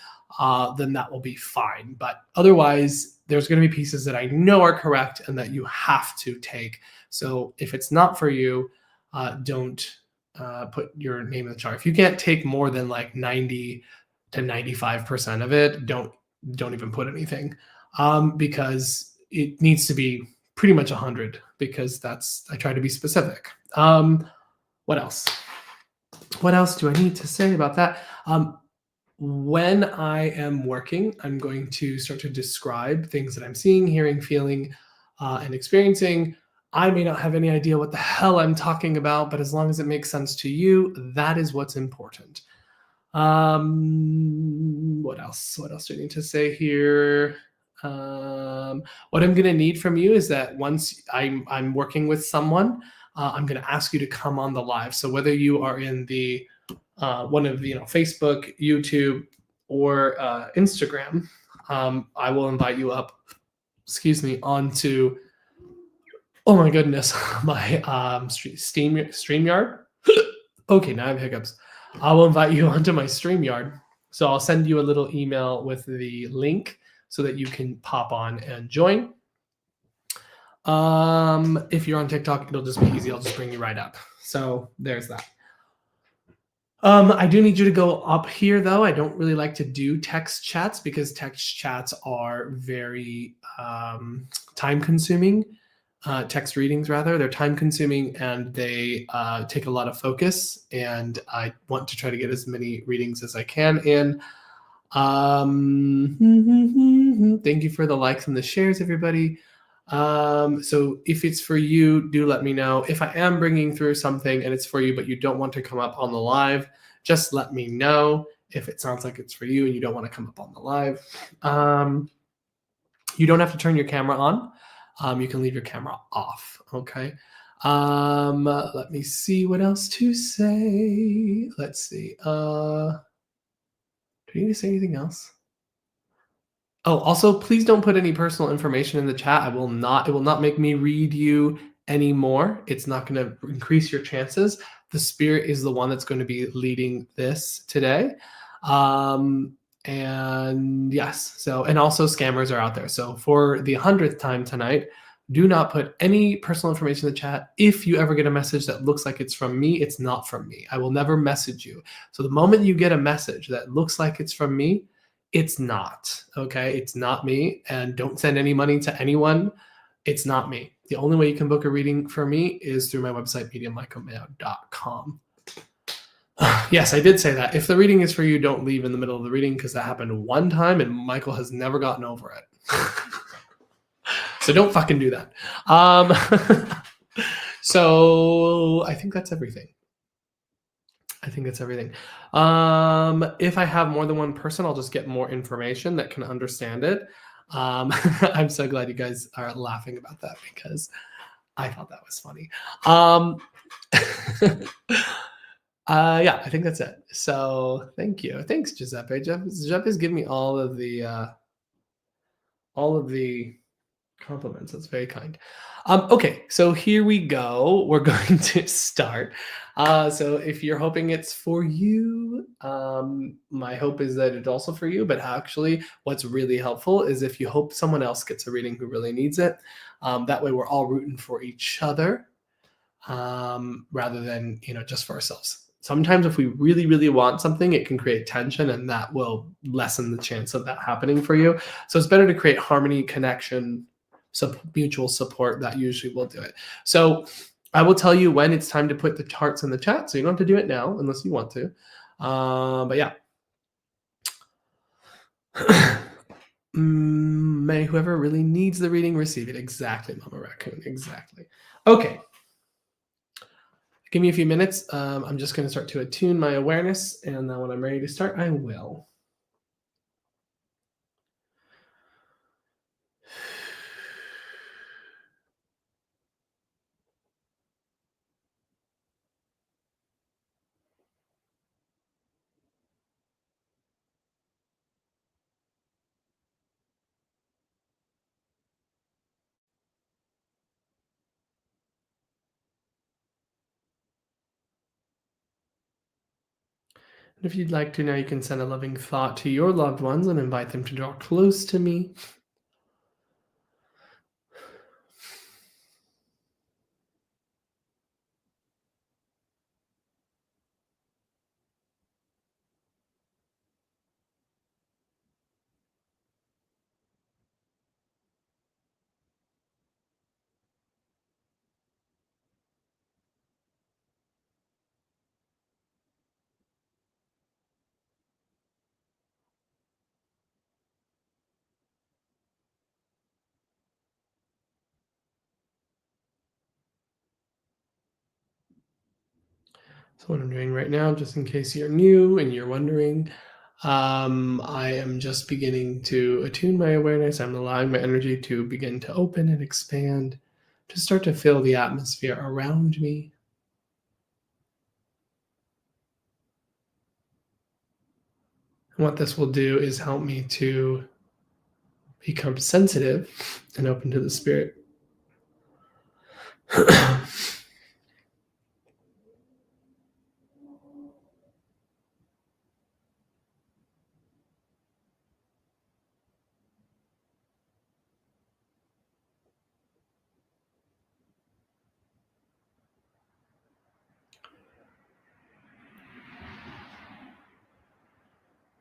then that will be fine. But otherwise, there's going to be pieces that I know are correct and that you have to take. So if it's not for you, don't put your name in the chart. If you can't take more than like 90 to 95% of it, don't even put anything, because it needs to be pretty much 100 because I try to be specific. What else? What else do I need to say about that? When I am working, I'm going to start to describe things that I'm seeing, hearing, feeling, and experiencing. I may not have any idea what the hell I'm talking about, but as long as it makes sense to you, that is what's important. What else? What else do I need to say here? What I'm going to need from you is that once I'm working with someone, I'm going to ask you to come on the live. So whether you are in the one of Facebook, YouTube, or Instagram, I will invite you up. Excuse me, onto. Oh my goodness, my StreamYard. Okay, now I have hiccups. I will invite you onto my StreamYard. So I'll send you a little email with the link so that you can pop on and join. If you're on TikTok, it'll just be easy. I'll just bring you right up. So there's that. I do need you to go up here, though. I don't really like to do text chats because text chats are very time-consuming. Text readings, rather. They're time-consuming and they take a lot of focus. And I want to try to get as many readings as I can in. Thank you for the likes and the shares, everybody. So if it's for you, do let me know. If I am bringing through something and it's for you, but you don't want to come up on the live, just let me know if it sounds like it's for you and you don't want to come up on the live. You don't have to turn your camera on. You can leave your camera off. Okay. Let me see what else to say. Let's see. Do you need to say anything else? Oh, also, please don't put any personal information in the chat. It will not make me read you anymore. It's not going to increase your chances. The spirit is the one that's going to be leading this today. And yes, and also scammers are out there. So for the 100th time tonight, do not put any personal information in the chat. If you ever get a message that looks like it's from me, it's not from me. I will never message you. So the moment you get a message that looks like it's from me, it's not, okay? It's not me, and don't send any money to anyone. It's not me. The only way you can book a reading for me is through my website, mediummichaelmayo.com. Yes, I did say that. If the reading is for you, don't leave in the middle of the reading because that happened one time and Michael has never gotten over it. So don't fucking do that. Um, so I think that's everything. I think that's everything. If I have more than one person, I'll just get more information that can understand it. I'm so glad you guys are laughing about that because I thought that was funny. Um, yeah, I think that's it. So thank you. Thanks, Giuseppe. Giuseppe's given me all of the compliments. That's very kind. Okay, so here we go. We're going to start. So if you're hoping it's for you, my hope is that it's also for you. But actually, what's really helpful is if you hope someone else gets a reading who really needs it. That way, we're all rooting for each other rather than just for ourselves. Sometimes if we really really want something, it can create tension and that will lessen the chance of that happening for you. So it's better to create harmony, connection, mutual support. That usually will do it. So I will tell you when it's time to put the charts in the chat, so you don't have to do it now unless you want to. But yeah. May whoever really needs the reading receive it. Exactly, Mama Raccoon. Exactly. Okay. Give me a few minutes. I'm just going to start to attune my awareness, and then when I'm ready to start, I will. And if you'd like to, now you can send a loving thought to your loved ones and invite them to draw close to me. So what I'm doing right now, just in case you're new and you're wondering, I am just beginning to attune my awareness. I'm allowing my energy to begin to open and expand, to start to fill the atmosphere around me. And what this will do is help me to become sensitive and open to the spirit.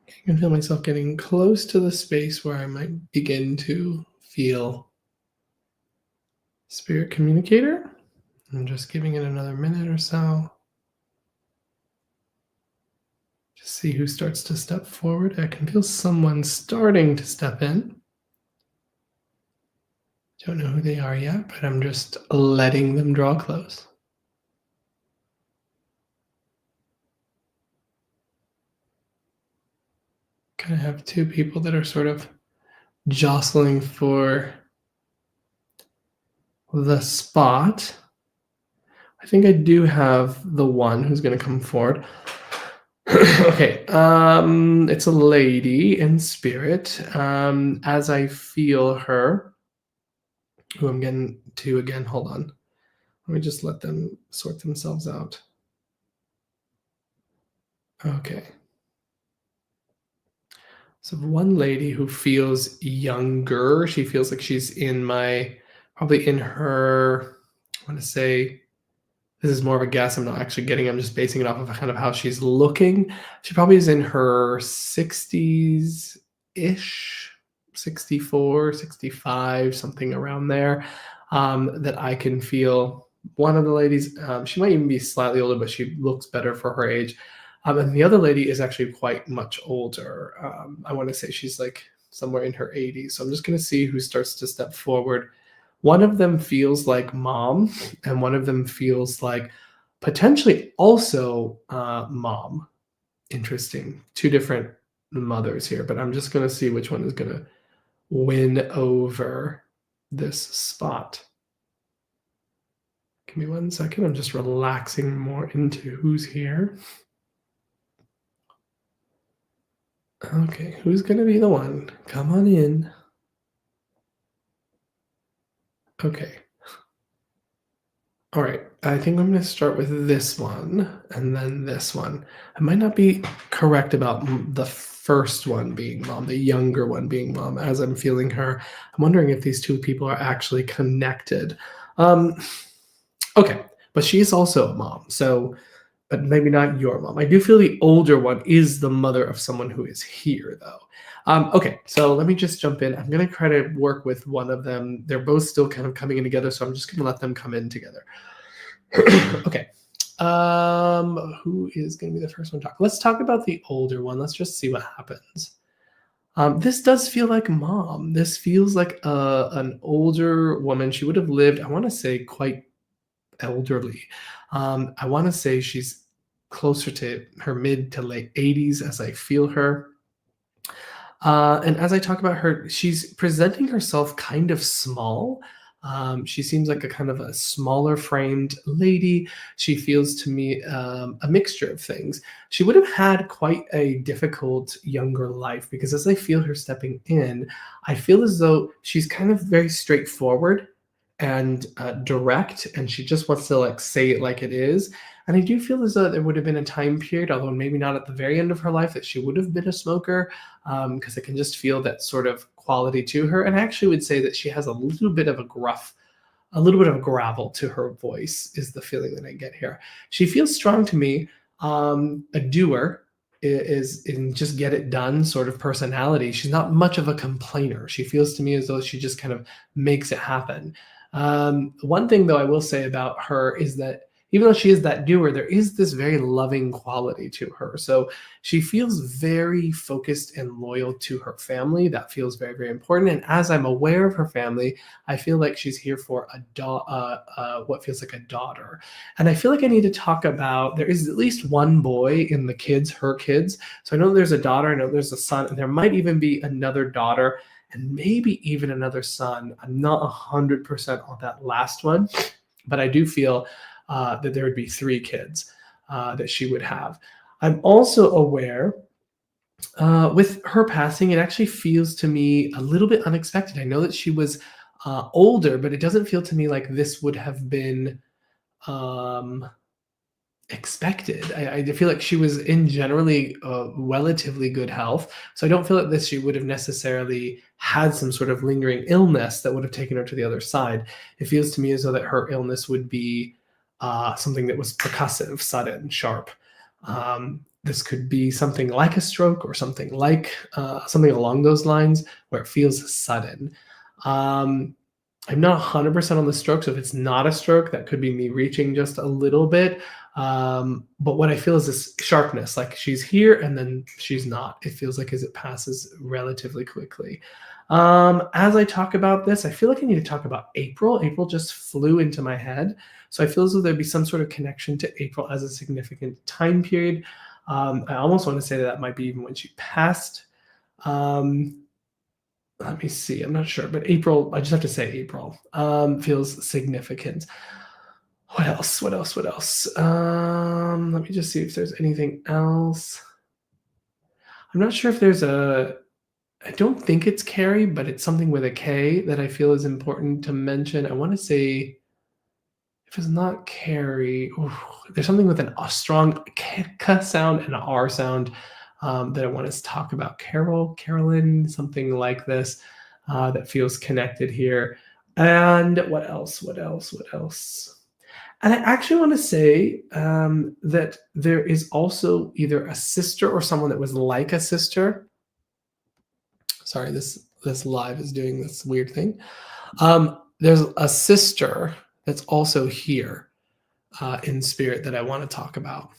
I can feel myself getting close to the space where I might begin to feel spirit communicator. I'm just giving it another minute or so. Just see who starts to step forward. I can feel someone starting to step in. Don't know who they are yet, but I'm just letting them draw close. Kind of have two people that are sort of jostling for the spot. I think I do have the one who's going to come forward. Okay, it's a lady in spirit. As I feel her, who I'm getting to again, hold on. Let me just let them sort themselves out. Okay. So one lady who feels younger, she feels like she's probably in her, I want to say, this is more of a guess. I'm just basing it off of kind of how she's looking. She probably is in her 60s ish, 64, 65, something around there. That I can feel. One of the ladies, she might even be slightly older, but she looks better for her age. And the other lady is actually quite much older. I want to say she's like somewhere in her 80s. So I'm just going to see who starts to step forward. One of them feels like mom, and one of them feels like potentially also mom. Interesting. Two different mothers here, but I'm just going to see which one is going to win over this spot. Give me 1 second. I'm just relaxing more into who's here. Okay, who's going to be the one? Come on in. Okay. All right. I think I'm going to start with this one and then this one. I might not be correct about the first one being mom, the younger one being mom, as I'm feeling her. I'm wondering if these two people are actually connected. Um, okay. But she's also a mom. So, but maybe not your mom. I do feel the older one is the mother of someone who is here, though. Okay, so let me just jump in. I'm going to try to work with one of them. They're both still kind of coming in together, so I'm just going to let them come in together. Okay. Who is going to be the first one to talk? Let's talk about the older one. Let's just see what happens. This does feel like mom. This feels like an older woman. She would have lived, I want to say, quite elderly. I want to say she's closer to her mid to late 80s as I feel her. And as I talk about her, she's presenting herself kind of small. She seems like a kind of a smaller framed lady. She feels to me a mixture of things. She would have had quite a difficult younger life because as I feel her stepping in, I feel as though she's kind of very straightforward and direct, and she just wants to like say it like it is. And I do feel as though there would have been a time period, although maybe not at the very end of her life, that she would have been a smoker because I can just feel that sort of quality to her. And I actually would say that she has a little bit of a gruff, a little bit of gravel to her voice, is the feeling that I get here. She feels strong to me, a doer is in just get it done sort of personality. She's not much of a complainer. She feels to me as though she just kind of makes it happen. One thing though I will say about her is that even though she is that doer, there is this very loving quality to her. So she feels very focused and loyal to her family. That feels very, very important. And as I'm aware of her family, I feel like she's here for what feels like a daughter. And I feel like I need to talk about there is at least one boy in the kids, her kids. So I know there's a daughter, I know there's a son, and there might even be another daughter and maybe even another son. I'm not 100% on that last one, but I do feel that there would be three kids that she would have. I'm also aware with her passing, it actually feels to me a little bit unexpected. I know that she was older, but it doesn't feel to me like this would have been um, expected. I feel like she was in generally relatively good health, so I don't feel like this she would have necessarily had some sort of lingering illness that would have taken her to the other side. It feels to me as though that her illness would be something that was percussive, sudden, sharp. This could be something like a stroke or something like something along those lines where it feels sudden. Um, I'm not 100% on the stroke, so if it's not a stroke, that could be me reaching just a little bit. But what I feel is this sharpness, like she's here and then she's not. It feels like as it passes relatively quickly. As I talk about this, I feel like I need to talk about April. April just flew into my head. So I feel as though there'd be some sort of connection to April as a significant time period. I almost want to say that that might be even when she passed. Um, Let me see. I'm not sure, but April, I just have to say April feels significant. What else? What else? What else? Let me just see if there's anything else. I'm not sure if there's a, I don't think it's Carrie, but it's something with a K that I feel is important to mention. I want to say, if it's not Carrie, there's something with a strong K sound and an R sound that I want to talk about. Carolyn, something like this that feels connected here. And what else? What else? What else? And I actually want to say that there is also either a sister or someone that was like a sister. Sorry, this live is doing this weird thing. There's a sister that's also here in spirit that I want to talk about.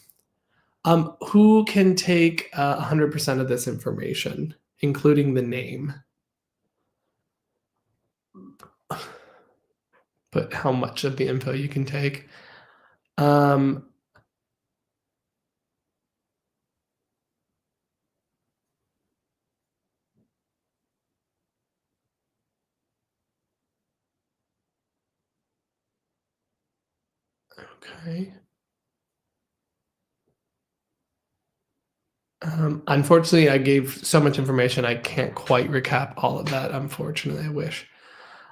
Who can take 100% of this information, including the name? put how much of the info you can take. Um, okay. Unfortunately, I gave so much information, I can't quite recap all of that, unfortunately, I wish.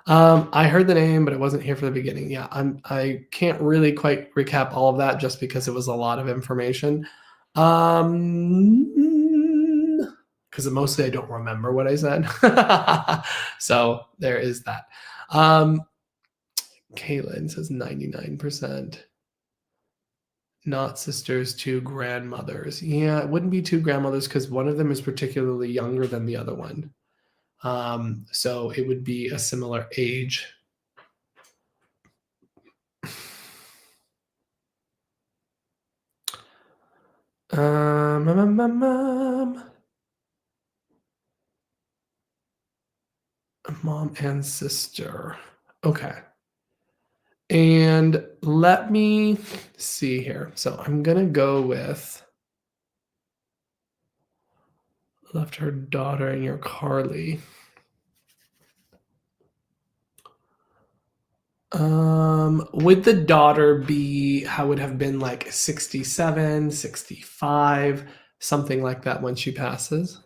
I heard the name, but I wasn't here for the beginning. Yeah, I can't really quite recap all of that just because it was a lot of information. Because mostly I don't remember what I said. So there is that. Um, Kaylin says 99%. Not sisters, two grandmothers. Yeah, it wouldn't be two grandmothers because one of them is particularly younger than the other one. So it would be a similar age. Um, um, um, um, Mom and sister. Okay. And let me see here. So I'm going to go with left her daughter and your Carly. Would the daughter be how would have been like 67, 65, something like that when she passes?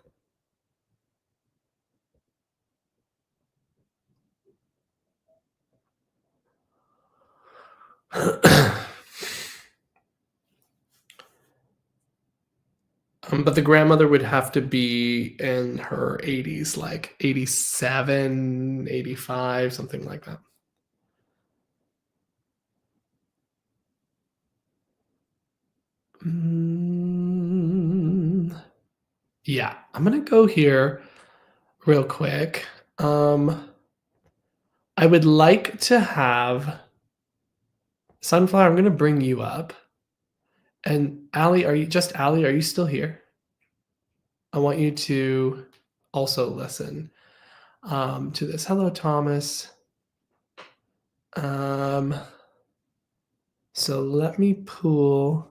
But the grandmother would have to be in her 80s, like 87, 85, something like that. Yeah, I'm gonna go here real quick. I would like to have Sunflower. I'm gonna bring you up, and Allie. Allie? Are you still here? I want you to also listen to this. Hello, Thomas. Um, so let me pull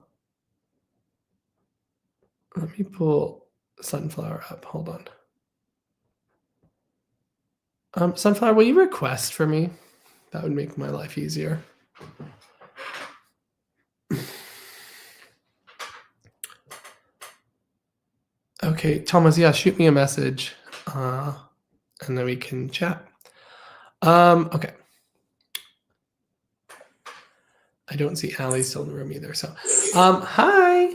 Sunflower up. Hold on. Sunflower, will you request for me? That would make my life easier. Okay, Thomas, yeah, shoot me a message, and then we can chat. Okay. I don't see Allie still in the room either. So, hi.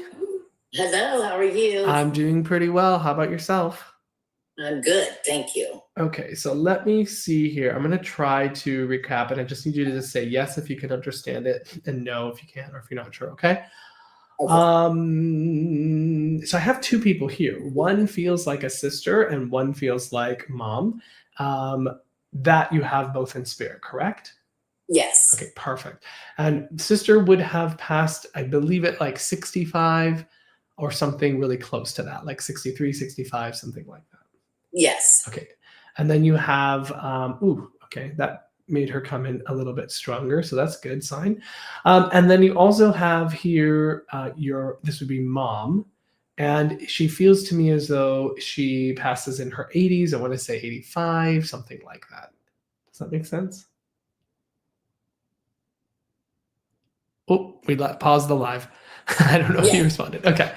Hello, how are you? I'm doing pretty well. How about yourself? I'm good, thank you. Okay, so let me see here. I'm going to try to recap, and I just need you to just say yes if you can understand it, and no if you can't, or if you're not sure. Okay. So I have two people here. One feels like a sister, and one feels like mom. That you have both in spirit, correct? Yes. Okay, perfect. And sister would have passed, I believe, at like 65 or something really close to that, like 63, 65, something like that. Yes. Okay. And then you have, okay, that made her come in a little bit stronger. So that's a good sign. And then you also have here this would be mom. And she feels to me as though she passes in her 80s. I want to say 85, something like that. Does that make sense? Oh, we paused the live. I don't know if you responded. Okay.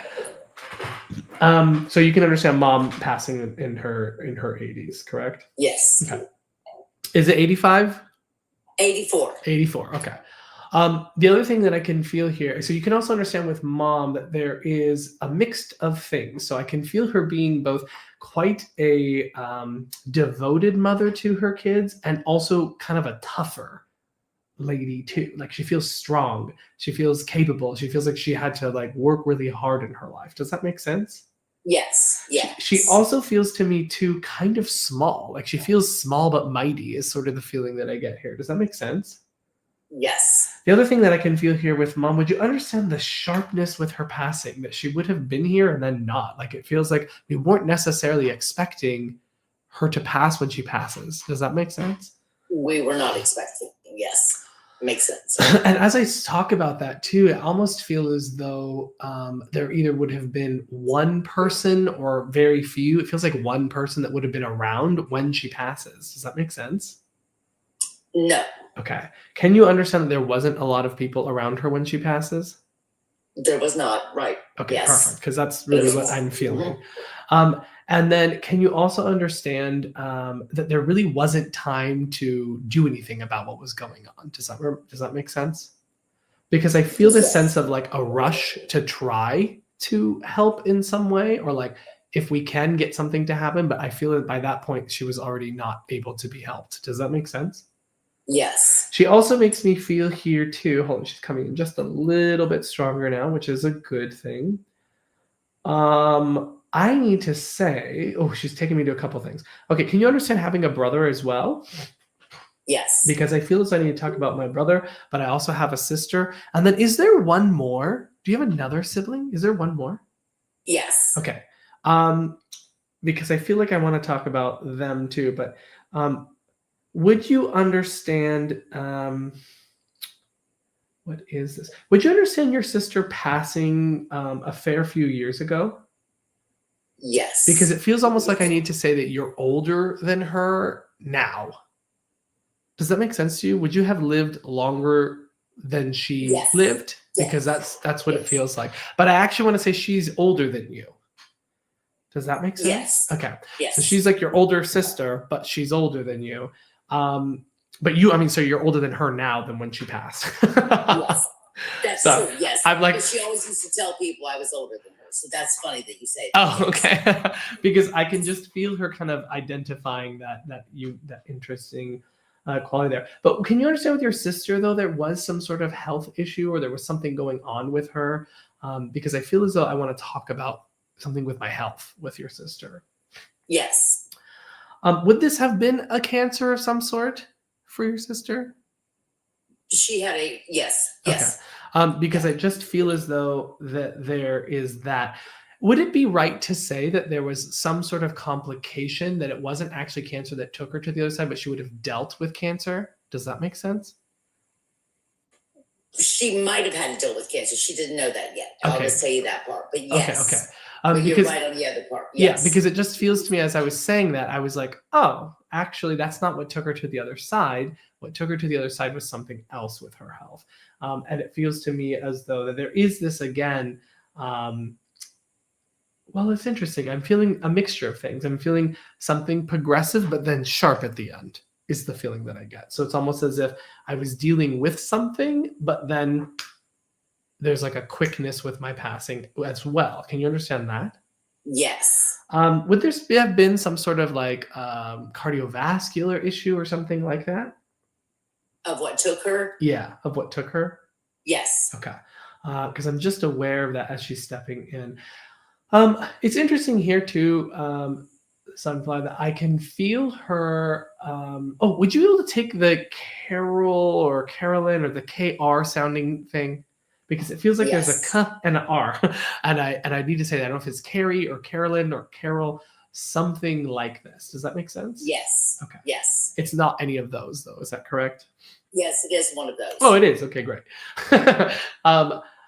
So you can understand mom passing in her 80s, correct? Yes. Okay. Is it 85? 84. 84. Okay. The other thing that I can feel here, so you can also understand with mom that there is a mix of things. So I can feel her being both quite a devoted mother to her kids and also kind of a tougher lady too. Like she feels strong, she feels capable, she feels like she had to like work really hard in her life. Does that make sense? Yes. Yes. She also feels to me too kind of small. Like she feels small but mighty is sort of the feeling that I get here. Does that make sense? Yes. The other thing that I can feel here with mom, would you understand the sharpness with her passing, that she would have been here and then not? Like it feels like we weren't necessarily expecting her to pass when she passes. Does that make sense? We were not expecting Yes. Makes sense. And as I talk about that too, I almost feel as though there either would have been one person or very few. It feels like one person that would have been around when she passes. Does that make sense? No, Okay. Can you understand that there wasn't a lot of people around her when she passes? there was not. Right. Okay, perfect. Yes. Because that's really what I'm feeling. And then, can you also understand that there really wasn't time to do anything about what was going on? Does that make sense? Because I feel this sense of like a rush to try to help in some way, or like if we can get something to happen, but I feel that by that point she was already not able to be helped. Does that make sense? Yes. She also makes me feel here too. Hold on, she's coming in just a little bit stronger now, which is a good thing. I need to say, oh, she's taking me to a couple things. Okay, can you understand having a brother as well? Yes. Because I feel as I need to talk about my brother, but I also have a sister. And then, is there one more? Do you have another sibling? Is there one more? Yes. Okay. Because I feel like I want to talk about them too, but would you understand what is this? Would you understand your sister passing a fair few years ago? Yes. Because it feels almost like I need to say that you're older than her now. Does that make sense to you? Would you have lived longer than she Yes. lived? Yes. Because that's what it Yes. feels like. But I actually want to say she's older than you. Does that make sense? Yes. Okay. Yes. So she's like your older sister, but she's older than you. But you, I mean, so you're older than her now than when she passed. Yes. That's So, true. Yes. I'm like, Because she always used to tell people I was older than her. So that's funny that you say that. oh, Yes. okay. Because I can just feel her kind of identifying that interesting quality there. But can you understand with your sister though, there was some sort of health issue or there was something going on with her? Because I feel as though I want to talk about something with my health with your sister. Yes. Would this have been a cancer of some sort for your sister? She had a yes. Yes. Okay. Because I just feel as though that there is that. Would it be right to say that there was some sort of complication, that it wasn't actually cancer that took her to the other side, but she would have dealt with cancer? Does that make sense? She might have had to deal with cancer. She didn't know that yet. I'll Okay. just tell you that part. But yes. Okay. But Because you're right on the other part. yeah, Yes. because it just feels to me as I was saying that, I was like, oh, actually, that's not what took her to the other side. What took her to the other side was something else with her health. And it feels to me as though that there is this again. Well, it's interesting. I'm feeling a mixture of things. I'm feeling something progressive, but then sharp at the end is the feeling that I get. So it's almost as if I was dealing with something, but then there's like a quickness with my passing as well. Can you understand that? Yes. Would there have been some sort of like cardiovascular issue or something like that? Of what took her? Yeah, of what took her? Yes. Okay. Because I'm just aware of that as she's stepping in. It's interesting here too, Sunfly, that I can feel her. Oh, would you be able to take the Carol or Carolyn or the KR sounding thing? Because it feels like there's a Yes. K and an R, and I need to say that. I don't know if it's Carrie or Carolyn or Carol, something like this. Does that make sense? Yes. Okay. Yes. It's not any of those though. Is that correct? Yes, it is one of those. Oh, it is. Okay, great.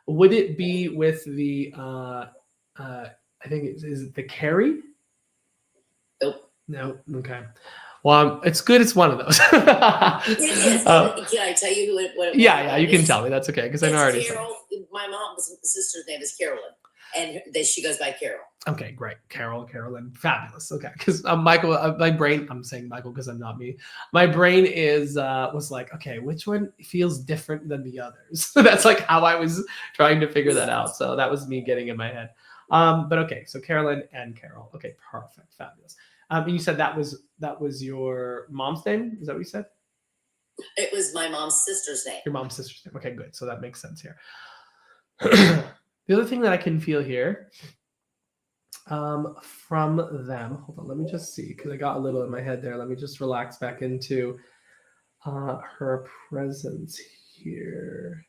Would it be with the? I think is it the Carrie? Nope. No. Okay. Well, it's good. It's one of those. It is. Can I tell you what it Yeah, you can is? tell me. That's okay because I know It's already. Carol. My mom's sister's name is Carolyn, and she goes by Carol. Okay, great. Carolyn, fabulous. Okay, because Michael, my brain. I'm saying Michael because I'm not me. My brain was like, okay, which one feels different than the others? That's like how I was trying to figure that out. So that was me getting in my head. But okay, so Carolyn and Carol. Okay, perfect, fabulous. And you said that was your mom's name. Is that what you said? It was my mom's sister's name. Your mom's sister's name. Okay, good. So that makes sense here. The other thing that I can feel here from them. Hold on, let me just see because I got a little in my head there. Let me just relax back into her presence here.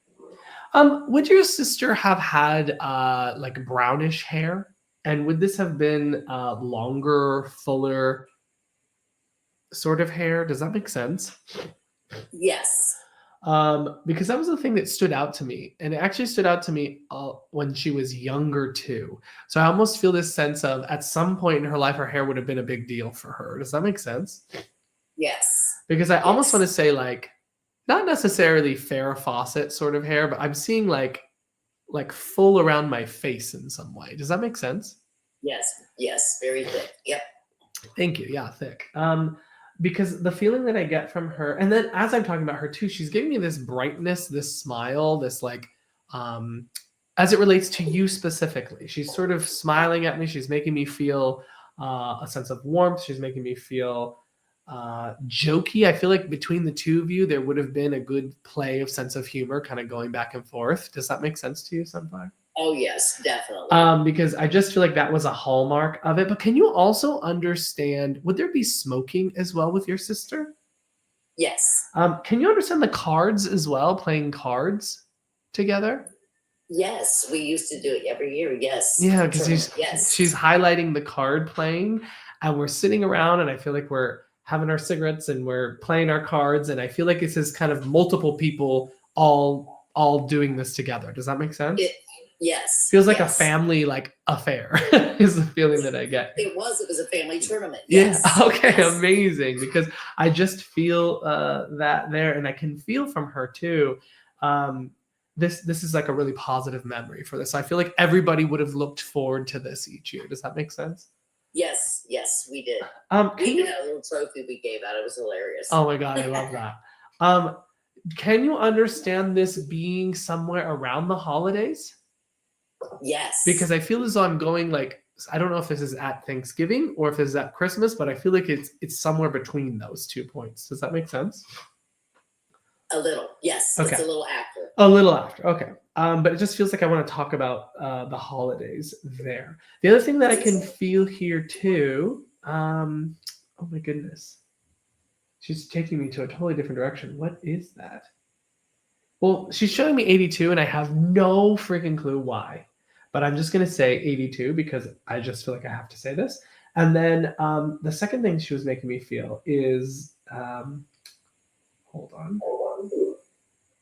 Would your sister have had like brownish hair? And would this have been longer, fuller sort of hair? Does that make sense? Yes. Because that was the thing that stood out to me, and it actually stood out to me when she was younger too. So I almost feel this sense of at some point in her life, her hair would have been a big deal for her. Does that make sense? Yes. Because I almost want to Yes. say like not necessarily Farrah Fawcett sort of hair, but I'm seeing like full around my face in some way. Does that make sense? Yes. Yes. Very thick. Yep. Thank you. Yeah, thick. Because the feeling that I get from her, and then as I'm talking about her too, she's giving me this brightness, this smile, this like, as it relates to you specifically. She's sort of smiling at me. She's making me feel a sense of warmth. She's making me feel jokey. I feel like between the two of you, there would have been a good play of sense of humor, kind of going back and forth. Does that make sense to you, Sunflower? Oh, yes, definitely. Because I just feel like that was a hallmark of it. But can you also understand, would there be smoking as well with your sister? Yes. Can you understand the cards as well, playing cards together? Yes. We used to do it every year. Yes. Yeah, because Yes. she's highlighting the card playing, and we're sitting around, and I feel like we're having our cigarettes and we're playing our cards, and I feel like this is kind of multiple people all doing this together. Does that make sense? Yes. Feels like yes. a family like affair is the feeling that I get. It was a family tournament. Yeah. Yes. Okay. Yes. Amazing. Because I just feel that there, and I can feel from her too. This is like a really positive memory for this. I feel like everybody would have looked forward to this each year. Does that make sense? Yes. Yes, we did. We even had a little trophy we gave out. It was hilarious. Oh my God, I love that. Can you understand this being somewhere around the holidays? Yes. Because I feel as though I'm going like, I don't know if this is at Thanksgiving or if this is at Christmas, but I feel like it's somewhere between those 2 points. Does that make sense? A little, yes. Okay. It's a little after. A little after, okay. But it just feels like I want to talk about the holidays there. The other thing that I can feel here too, oh my goodness. She's taking me to a totally different direction. What is that? Well, she's showing me 82, and I have no freaking clue why. But I'm just going to say 82 because I just feel like I have to say this. And then the second thing she was making me feel is, hold on.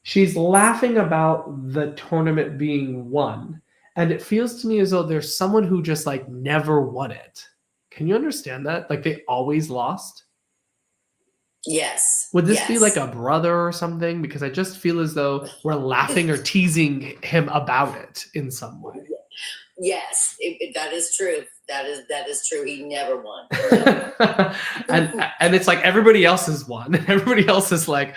She's laughing about the tournament being won. And it feels to me as though there's someone who just like never won it. Can you understand that? Like they always lost? Yes. Would this yes. be like a brother or something? Because I just feel as though we're laughing or teasing him about it in some way. Yes, that is true. That is true. He never won. and it's like everybody else has won. Everybody else is like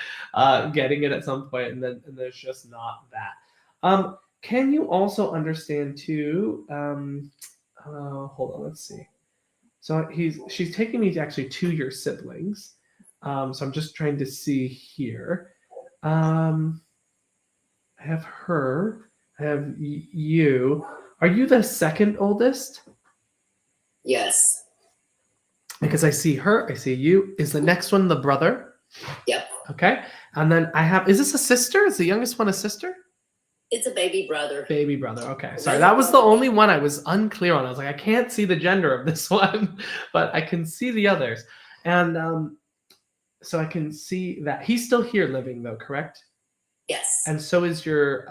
getting it at some point, and there's just not that. Can you also understand too? Hold on, let's see. So she's taking me actually to your siblings. So I'm just trying to see here. I have her. I have you. Are you the second oldest? Yes. Because I see her. I see you. Is the next one the brother? Yep. Okay. And then I have. Is this a sister? Is the youngest one a sister? It's a baby brother. Baby brother. Okay. Sorry. That was the only one I was unclear on. I was like, I can't see the gender of this one, but I can see the others. And so I can see that he's still here living though, correct? Yes. And so is your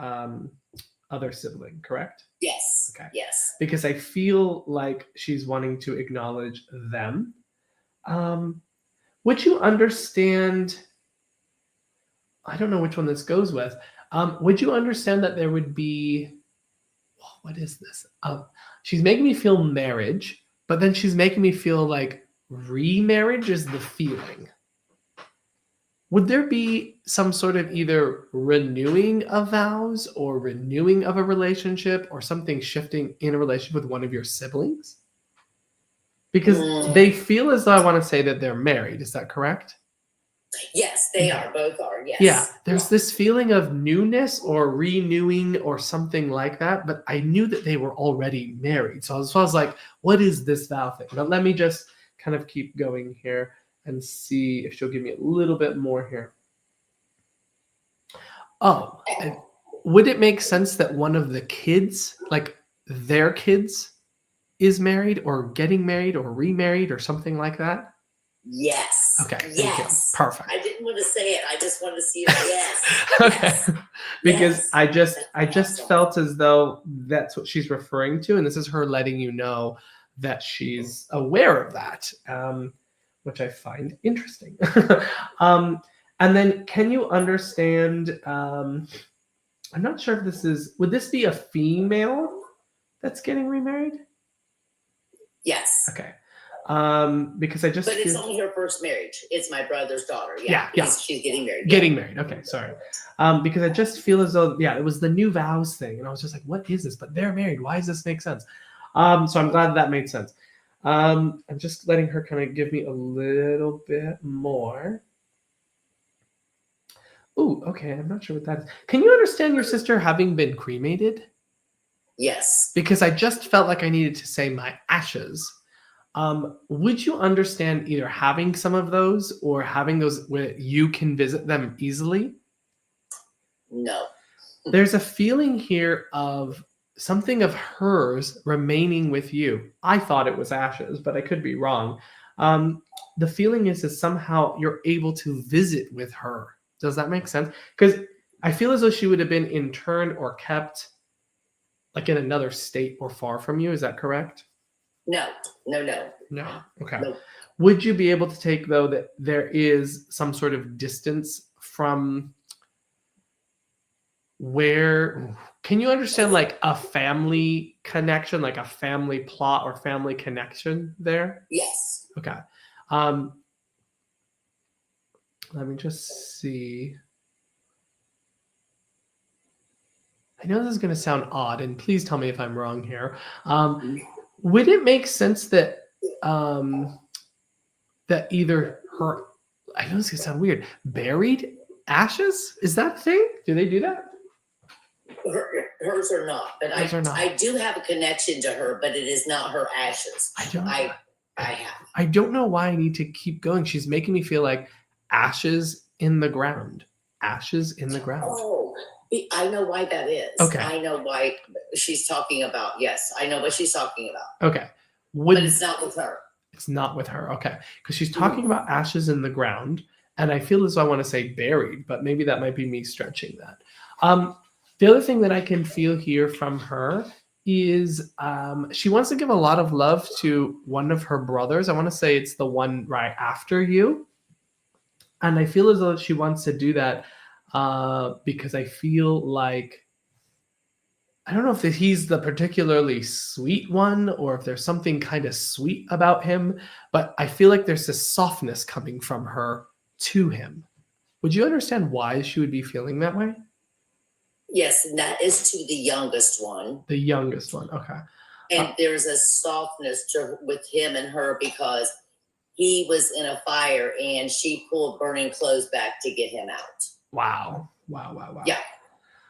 other sibling, correct? Yes. Okay. Yes. Because I feel like she's wanting to acknowledge them. Would you understand? I don't know which one this goes with. Would you understand that there would be? What is this? She's making me feel marriage, but then she's making me feel like remarriage is the feeling. Would there be some sort of either renewing of vows or renewing of a relationship or something shifting in a relationship with one of your siblings? Because they feel as though I want to say that they're married. Is that correct? Yes, they are. Both are. Yes. Yeah. There's this feeling of newness or renewing or something like that. But I knew that they were already married. So I was like, what is this vow thing? But let me just kind of keep going here and see if she'll give me a little bit more here. Oh, would it make sense that one of the kids, like their kids, is married or getting married or remarried or something like that? Yes. Okay, thank you. Yes. Perfect. I didn't want to say it. I just wanted to see it. Yes. Okay. Yes. Because Yes. I just That's awesome. felt as though that's what she's referring to, and this is her letting you know that she's aware of that, which I find interesting. um, and then, can you understand? I'm not sure if this is. Would this be a female that's getting remarried? Yes. Okay. Because I just But it's feel, only her first marriage. It's my brother's daughter. Yeah, yeah. She's getting married. getting married. Okay, sorry. Because I just feel as though, yeah, it was the new vows thing, and I was just like, what is this? But they're married. Why does this make sense? So I'm glad that made sense. I'm just letting her kind of give me a little bit more. Ooh, okay. I'm not sure what that is. Can you understand your sister having been cremated? Yes. Because I just felt like I needed to say my ashes. Would you understand either having some of those or having those where you can visit them easily? No. There's a feeling here of something of hers remaining with you. I thought it was ashes, but I could be wrong. The feeling is that somehow you're able to visit with her. Does that make sense? Because I feel as though she would have been interned or kept like in another state or far from you. Is that correct? No. No. No. No. Okay. No. Would you be able to take, though, that there is some sort of distance from where, can you understand like a family connection, like a family plot or family connection there? Yes. Okay. Let me just see. I know this is going to sound odd, and please tell me if I'm wrong here. Would it make sense that that either her, I know this is going to sound weird, buried ashes? Is that a thing? Do they do that? Hers are not, but Hers are not. I do have a connection to her, but it is not her ashes. I don't. I have. I don't know why I need to keep going. She's making me feel like ashes in the ground. Ashes in the ground. Oh, I know why that is. Okay. I know why she's talking about. Yes, I know what she's talking about. Okay. But it's not with her. It's not with her. Okay. Because she's talking about ashes in the ground, and I feel as though I want to say buried, but maybe that might be me stretching that. The other thing that I can feel here from her is she wants to give a lot of love to one of her brothers. I want to say it's the one right after you. And I feel as though she wants to do that because I feel like, I don't know if he's the particularly sweet one or if there's something kind of sweet about him, but I feel like there's this softness coming from her to him. Would you understand why she would be feeling that way? Yes, and that is to the youngest one. The youngest one, okay. And there's a softness with him and her because he was in a fire and she pulled burning clothes back to get him out. Wow. Yeah.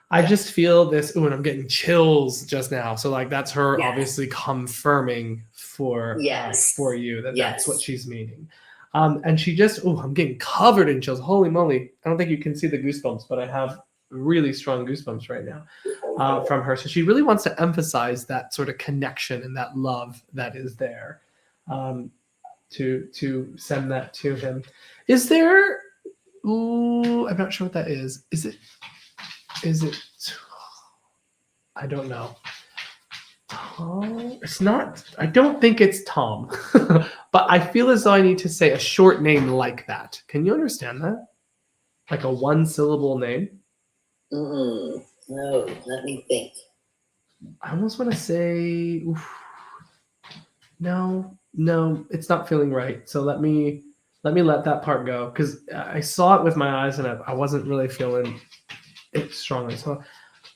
I just feel this, and I'm getting chills just now. So like that's her Yes. obviously confirming for you that that's what she's meaning. And she just, I'm getting covered in chills. Holy moly. I don't think you can see the goosebumps, but I have really strong goosebumps right now from her. So she really wants to emphasize that sort of connection and that love that is there, to send that to him. Is there, I'm not sure what that is. Is it, I don't know. Tom? It's not, I don't think it's Tom, but I feel as though I need to say a short name like that. Can you understand that? Like a one syllable name? No, let me think. I almost want to say, no, it's not feeling right. So let me let that part go because I saw it with my eyes and I wasn't really feeling it strongly. So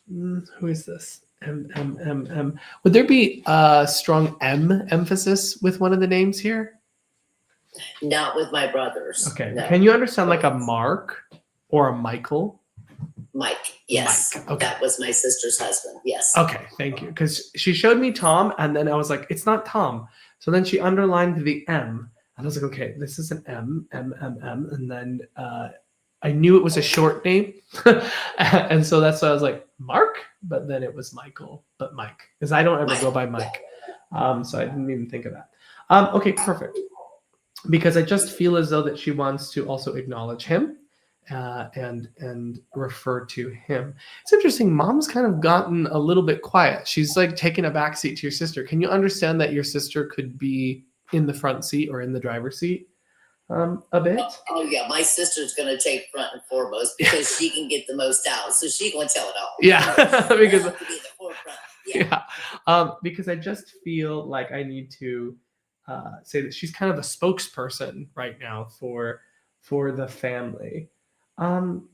who is this? M. Would there be a strong M emphasis with one of the names here? Not with my brothers. Okay. No. Can you understand like a Mark or a Michael? Mike, yes. Mike, okay. That was my sister's husband, yes. Okay, thank you. Because she showed me Tom, and then I was like, it's not Tom. So then she underlined the M, and I was like, okay, this is an M, and then I knew it was a short name, and so that's why I was like, Mark, but then it was Michael, but Mike, because I don't ever go by Mike, so I didn't even think of that. Okay, perfect. because I just feel as though that she wants to also acknowledge him and refer to him. It's interesting. Mom's kind of gotten a little bit quiet. She's like taking a back seat to your sister. Can you understand that your sister could be in the front seat or in the driver's seat a bit? Oh yeah, my sister's gonna take front and foremost because she can get the most out, so she gonna tell it all. Yeah, because To be the forefront. Yeah. yeah, because I just feel like I need to say that she's kind of a spokesperson right now for the family. Um,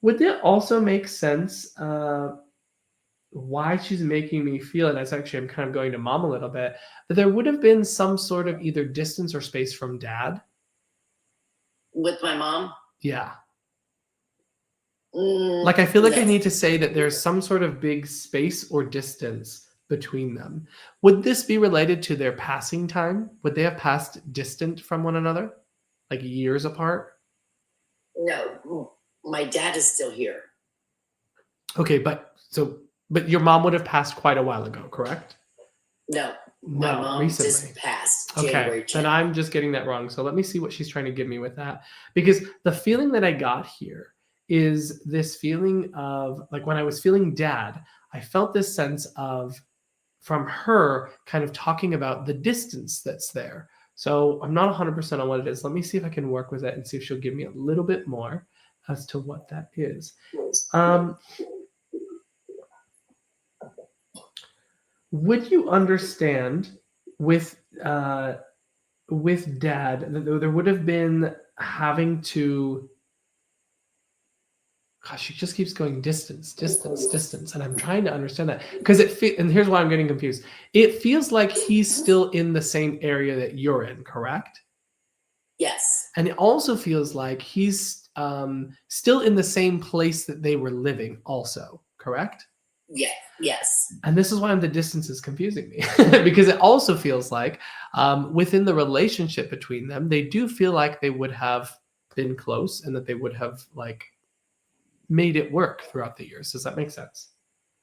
would it also make sense why she's making me feel, and that's actually I'm kind of going to mom a little bit, that there would have been some sort of either distance or space from dad? With my mom. Yeah. Mm, Like I feel like I no. need to say that there's some sort of big space or distance between them. Would this be related to their passing time? Would they have passed distant from one another? Like years apart? No, my dad is still here. Okay, but your mom would have passed quite a while ago, correct? No, my No, mom recently. just passed Okay, January 10th. then I'm just getting that wrong. So let me see what she's trying to give me with that. Because the feeling that I got here is this feeling of like when I was feeling dad, I felt this sense of from her kind of talking about the distance that's there. So I'm not 100% on what it is. Let me see if I can work with it and see if she'll give me a little bit more as to what that is. Would you understand with dad that there would have been having to, gosh, she just keeps going distance, and I'm trying to understand that because and here's why I'm getting confused. It feels like he's still in the same area that you're in, correct? Yes. And it also feels like he's still in the same place that they were living, also, correct? Yeah. Yes. And this is why the distance is confusing me because it also feels like within the relationship between them, they do feel like they would have been close and that they would have like made it work throughout the years. Does that make sense?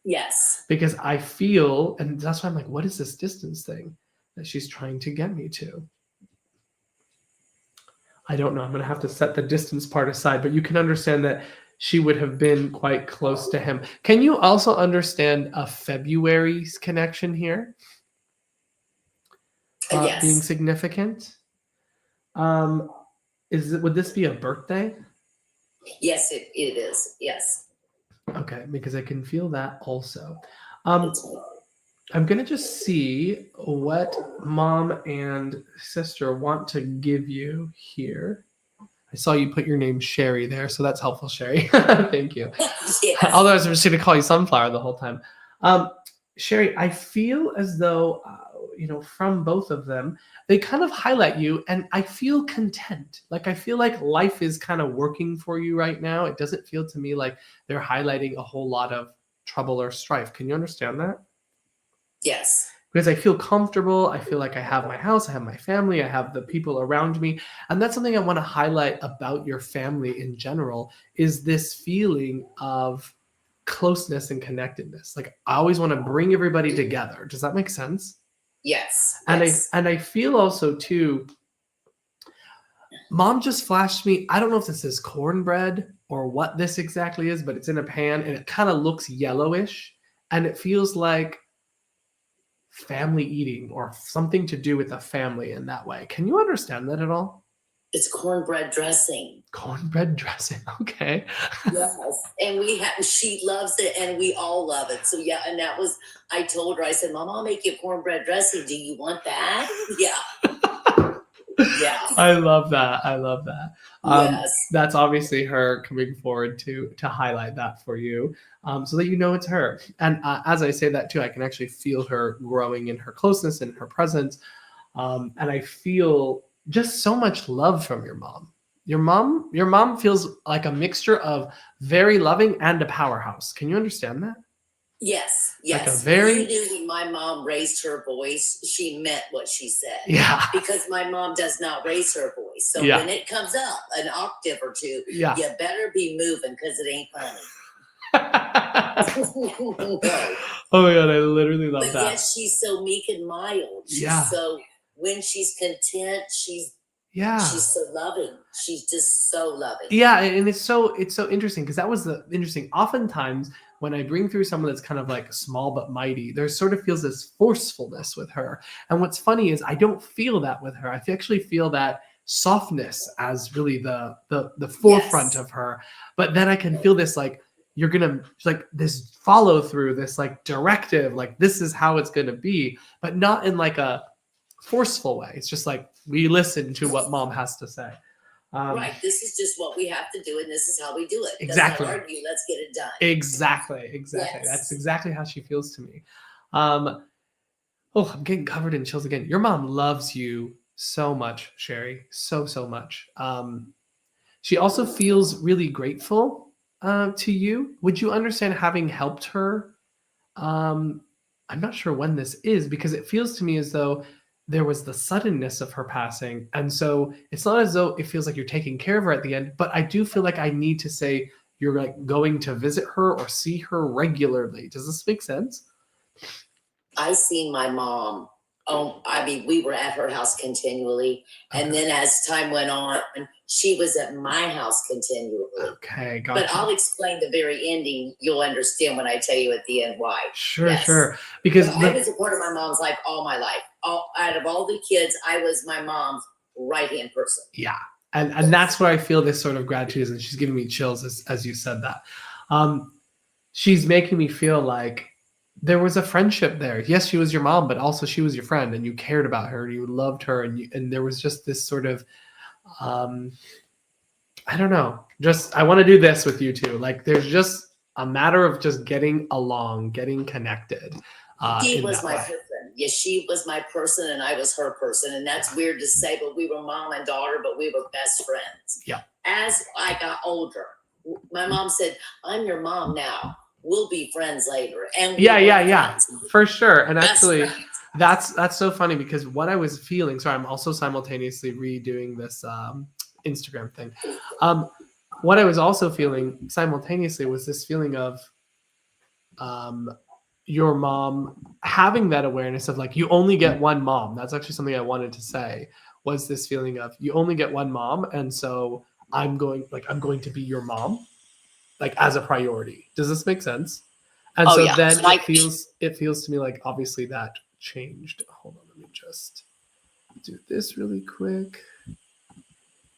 Yes. Because I feel, and that's why I'm like, what is this distance thing that she's trying to get me to? I don't know. I'm going to have to set the distance part aside, but you can understand that she would have been quite close to him. Can you also understand a February's connection here? Yes. Being significant? Would this be a birthday? Yes, it is. Yes. Okay, because I can feel that also. I'm gonna just see what mom and sister want to give you here. I saw you put your name Sherry there, so that's helpful, Sherry. Thank you. Yes. Although I was just going to call you Sunflower the whole time. Sherry, I feel as though, from both of them, they kind of highlight you, and I feel content. Like I feel like life is kind of working for you right now. It doesn't feel to me like they're highlighting a whole lot of trouble or strife. Can you understand that? Yes. Because I feel comfortable. I feel like I have my house, I have my family, I have the people around me. And that's something I want to highlight about your family in general is this feeling of closeness and connectedness. Like I always want to bring everybody together. Does that make sense? Yes. And yes. I feel also too, mom just flashed me. I don't know if this is cornbread or what this exactly is, but it's in a pan and it kind of looks yellowish. And it feels like family eating or something to do with a family in that way. Can you understand that at all? It's cornbread dressing. Cornbread dressing. Okay. Yes. And she loves it and we all love it. So yeah, and that was, I told her, I said, Mom, I'll make you cornbread dressing. Do you want that? Yeah. Yeah. I love that. I love that. Yes. That's obviously her coming forward to highlight that for you, so that you know it's her. And as I say that too, I can actually feel her growing in her closeness and her presence, and I feel just so much love from your mom. Your mom feels like a mixture of very loving and a powerhouse. Can you understand that? Yes. Like a Yes. very You knew when my mom raised her voice, she meant what she said. yeah. Because my mom does not raise her voice. So Yeah. when it comes up an octave or two, Yeah. you better be moving because it ain't funny. No. Oh my god, I literally love But that. yes, she's so meek and mild. She's Yeah. so when she's content, she's Yeah. She's so loving. She's just so loving. Yeah, and it's so interesting because that was the interesting. Oftentimes, when I bring through someone that's kind of like small but mighty, there sort of feels this forcefulness with her. And what's funny is I don't feel that with her. I actually feel that softness as really the forefront Yes. of her. But then I can feel this like you're gonna like this follow through, this like directive, like this is how it's gonna be, but not in like a forceful way. It's just like we listen to what mom has to say. Um, Right. This is just what we have to do, and this is how we do it. Let's not exactly. argue. Let's get it done. Exactly. That's Yes. exactly how she feels to me. Um, oh, I'm getting covered in chills again. Your mom loves you so much, Sherry. So much. She also feels really grateful to you. Would you understand having helped her? Um, I'm not sure when this is because it feels to me as though there was the suddenness of her passing. And so it's not as though it feels like you're taking care of her at the end, but I do feel like I need to say you're like going to visit her or see her regularly. Does this make sense? I seen my mom. Oh, I mean, we were at her house continually. And Okay. then as time went on, she was at my house continually. Okay, But gotcha. I'll explain the very ending. You'll understand when I tell you at the end why. Sure, Yes. sure. But Because I was a part of my mom's life all my life. Out of all the kids, I was my mom's right hand person. yeah, and that's where I feel this sort of gratitude is, and she's giving me chills as you said that. Um, she's making me feel like there was a friendship there. Yes, she was your mom, but also she was your friend, and you cared about her, and you loved her, and there was just this sort of um, I don't know, just I want to do this with you too. Like there's just a matter of just getting along, getting connected She in was that my way. person. Yes, she was my person, and I was her person. And that's weird to say, but we were mom and daughter, but we were best friends. Yeah. As I got older, my mom said, "I'm your mom now. We'll be friends later." And we Yeah, friends. for sure. And Best actually, friends. that's so funny because what I was feeling. Sorry, I'm also simultaneously redoing this Instagram thing. What I was also feeling simultaneously was this feeling of um, your mom having that awareness of like you only get one mom. That's actually something I wanted to say. Was this feeling of you only get one mom, and so I'm going to be your mom like as a priority. Does this make sense? And Oh so yeah. then it feels to me like obviously that changed. Hold on, let me just do this really quick.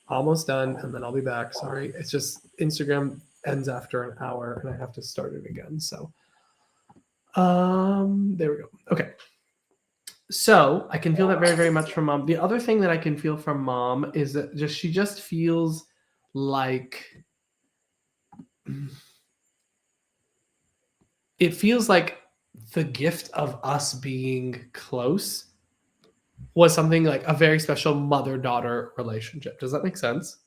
Almost done, and then I'll be back. Sorry. It's just Instagram ends after an hour and I have to start it again. So there we go. Okay. So I can feel that very, very much from mom. The other thing that I can feel from mom is that just she just feels like it feels like the gift of us being close was something like a very special mother-daughter relationship. Does that make sense?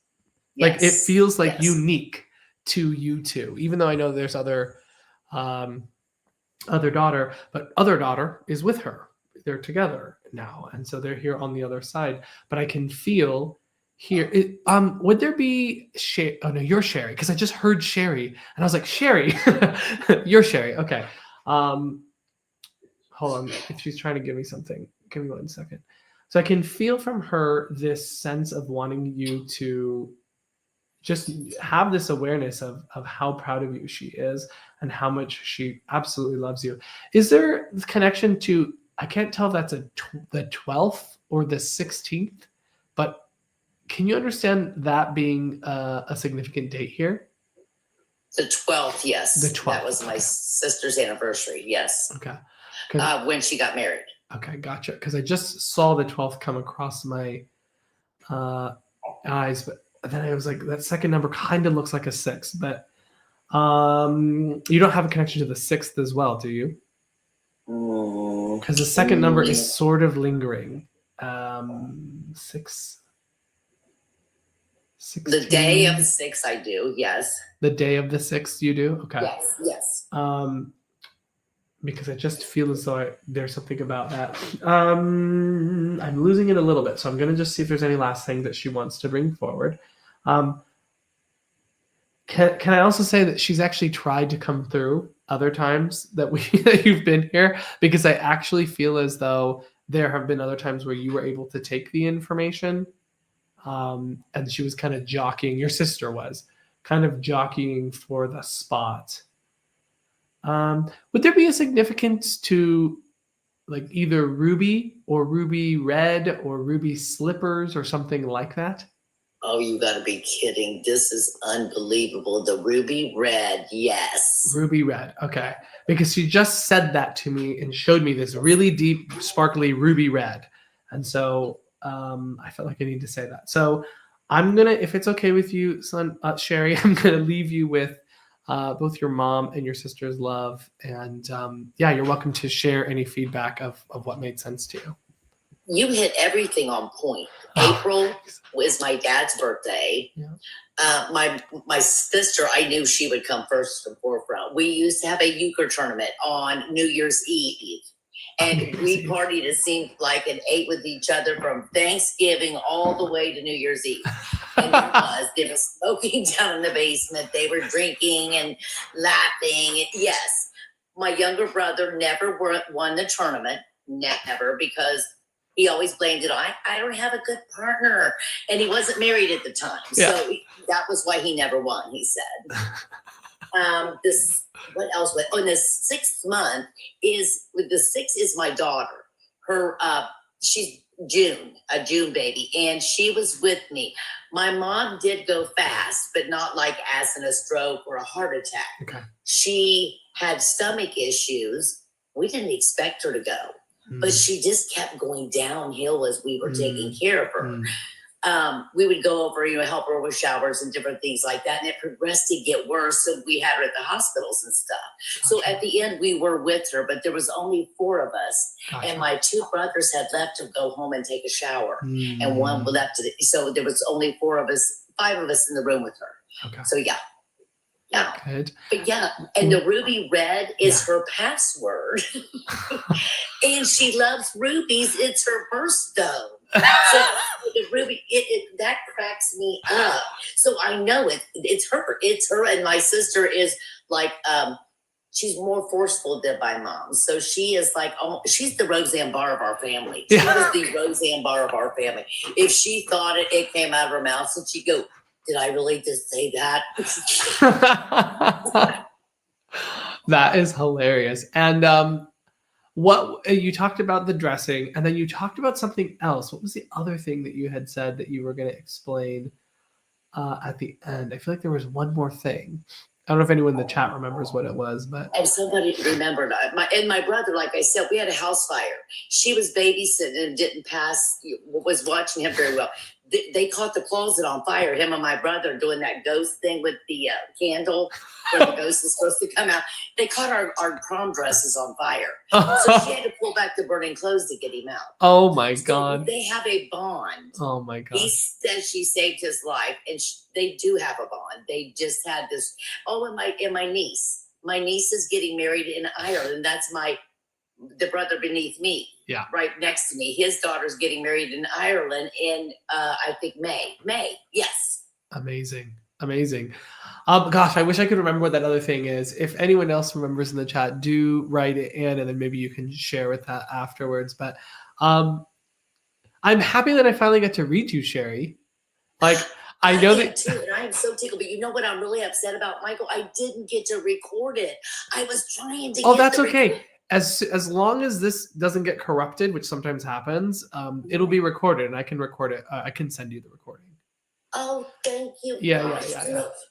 Like it Yes. feels like Yes. unique to you two, even though I know there's um, other daughter, but other daughter is with her. They're together now, and so they're here on the other side. But I can feel here. Would there be Sherry? Oh no, you're Sherry because I just heard Sherry, and I was like Sherry, you're Sherry. Okay. Um, hold on. If she's trying to give me something, give me 1 second. So I can feel from her this sense of wanting you to just have this awareness of how proud of you she is and how much she absolutely loves you. Is there this connection to? I can't tell if that's the 12th or the 16th, but can you understand that being a significant date here? The 12th, yes. The 12th. That was my Okay. sister's anniversary, yes. Okay. When she got married. Okay, gotcha. Because I just saw the 12th come across my uh, eyes, but then I was like, that second number kind of looks like a six, but you don't have a connection to the sixth as well, do you? Because the second number is sort of lingering. Six. 16. The day of the 6th, I do, yes. The day of the sixth, you do? Okay. Yes, yes. Because I just feel as though there's something about that. I'm losing it a little bit, so I'm going to just see if there's any last thing that she wants to bring forward. Can I also say that she's actually tried to come through other times that that you've been here, because I actually feel as though there have been other times where you were able to take the information and she was kind of jockeying. Your sister was kind of jockeying for the spot. Would there be a significance to like either ruby or ruby red or ruby slippers or something like that? Oh, you got to be kidding. This is unbelievable. The ruby red, yes. Ruby red. Okay. Because she just said that to me and showed me this really deep, sparkly ruby red. And so I felt like I need to say that. So I'm going to, if it's okay with you, son, Sherry, I'm going to leave you with both your mom and your sister's love. And yeah, you're welcome to share any feedback of what made sense to you. You hit everything on point. April was my dad's birthday. Yeah. My sister, I knew she would come first and forefront. We used to have a euchre tournament on New Year's Eve. And we partied, it seemed like, and ate with each other from Thanksgiving all the way to New Year's Eve. And they were smoking down in the basement. They were drinking and laughing. Yes. My younger brother never won the tournament. Never, because he always blamed it on, I don't have a good partner. And he wasn't married at the time. Yeah. So that was why he never won, he said. What else? In the 6th month the 6th is my daughter. Her, she's June, a June baby. And she was with me. My mom did go fast, but not like as in a stroke or a heart attack. Okay. She had stomach issues. We didn't expect her to go. But she just kept going downhill as we were taking care of her. We would go over, help her with showers and different things like that. And it progressed to get worse. So we had her at the hospitals and stuff. Gotcha. So at the end, we were with her, but there was only 4 of us. Gotcha. And my 2 brothers had left to go home and take a shower. And one left. So there was only 4 of us, 5 of us in the room with her. Okay. So yeah. Yeah. Good. But yeah, and the ruby red is her password. And she loves rubies. It's her birthstone. So the ruby, that cracks me up. So I know it's her. It's her, and my sister is like she's more forceful than my mom. So she is like, she's the Roseanne Barr of our family. She was the Roseanne Barr of our family. If she thought it came out of her mouth, and she'd go, did I really just say that? That is hilarious. And what you talked about the dressing, and then you talked about something else. What was the other thing that you had said that you were going to explain at the end? I feel like there was one more thing. I don't know if anyone in the chat remembers what it was, but if somebody remembered, my brother, like I said, we had a house fire. She was babysitting and didn't was watching him very well. They caught the closet on fire. Him and my brother doing that ghost thing with the candle where the ghost is supposed to come out. They caught our prom dresses on fire. So she had to pull back the burning clothes to get him out. Oh my God. So they have a bond. Oh my God. He says she saved his life, and they do have a bond. They just had this. Oh, and my niece. My niece is getting married in Ireland. That's the brother beneath me. Yeah. Right next to me. His daughter's getting married in Ireland in I think May. Yes. Amazing. Gosh, I wish I could remember what that other thing is. If anyone else remembers in the chat, do write it in, and then maybe you can share with that afterwards. But I'm happy that I finally got to read you, Sherry. Like I know that too, and I am so tickled. But you know what I'm really upset about, Michael? I didn't get to record it. I was trying to. Oh, that's okay. As long as this doesn't get corrupted, which sometimes happens, it'll be recorded, and I can record it. I can send you the recording. Oh, thank you. Yeah.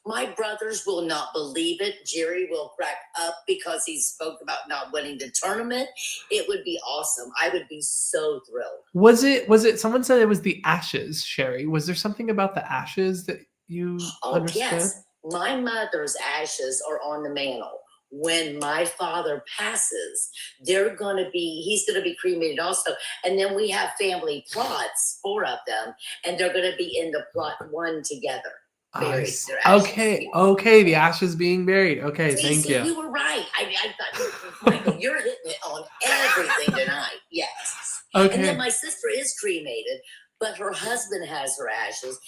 My brothers will not believe it. Jerry will crack up because he spoke about not winning the tournament. It would be awesome. I would be so thrilled. Was it? Someone said it was the ashes, Sherry. Was there something about the ashes that you understood? Yes. My mother's ashes are on the mantle. When my father passes, he's going to be cremated also. And then we have family plots, 4 of them, and they're going to be in the plot 1 together. Buried. Okay, the ashes being buried. Okay, thank you. You were right. I thought, Michael, you're hitting it on everything tonight. Yes. Okay. And then my sister is cremated, but her husband has her ashes.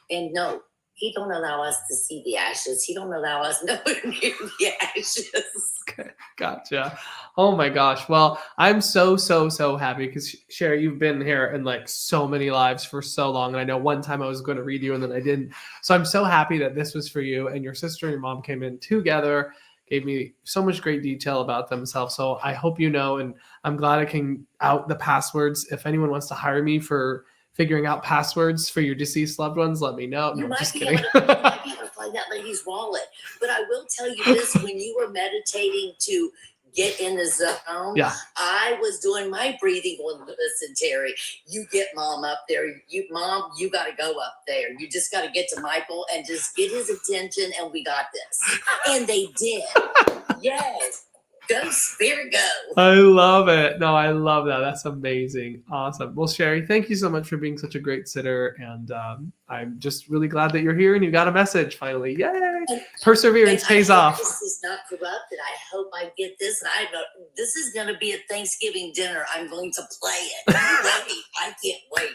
And no, he don't allow us to see the ashes. He don't allow us nowhere near the ashes. Okay, gotcha. Oh my gosh. Well, I'm so happy because Sherry, you've been here in like so many lives for so long. And I know one time I was going to read you and then I didn't. So I'm so happy that this was for you, and your sister and your mom came in together, gave me so much great detail about themselves. So I hope you know, and I'm glad I can out the passwords. If anyone wants to hire me for figuring out passwords for your deceased loved ones, let me know. No, You I'm might just be kidding. able to, you might be able to find that lady's wallet. But I will tell you this: when you were meditating to get in the zone, Yeah. I was doing my breathing on. Listen, Terry, you get mom up there. You got to go up there. You just got to get to Michael and just get his attention, and we got this. And they did. Yes. Go, spirit, go. I love it. No, I love that. That's amazing. Awesome. Well, Sherry, thank you so much for being such a great sitter. And I'm just really glad that you're here and you got a message finally. Yay. Perseverance pays off. This is not corrupted. I hope I get this. And I know this is going to be a Thanksgiving dinner. I'm going to play it. I can't wait.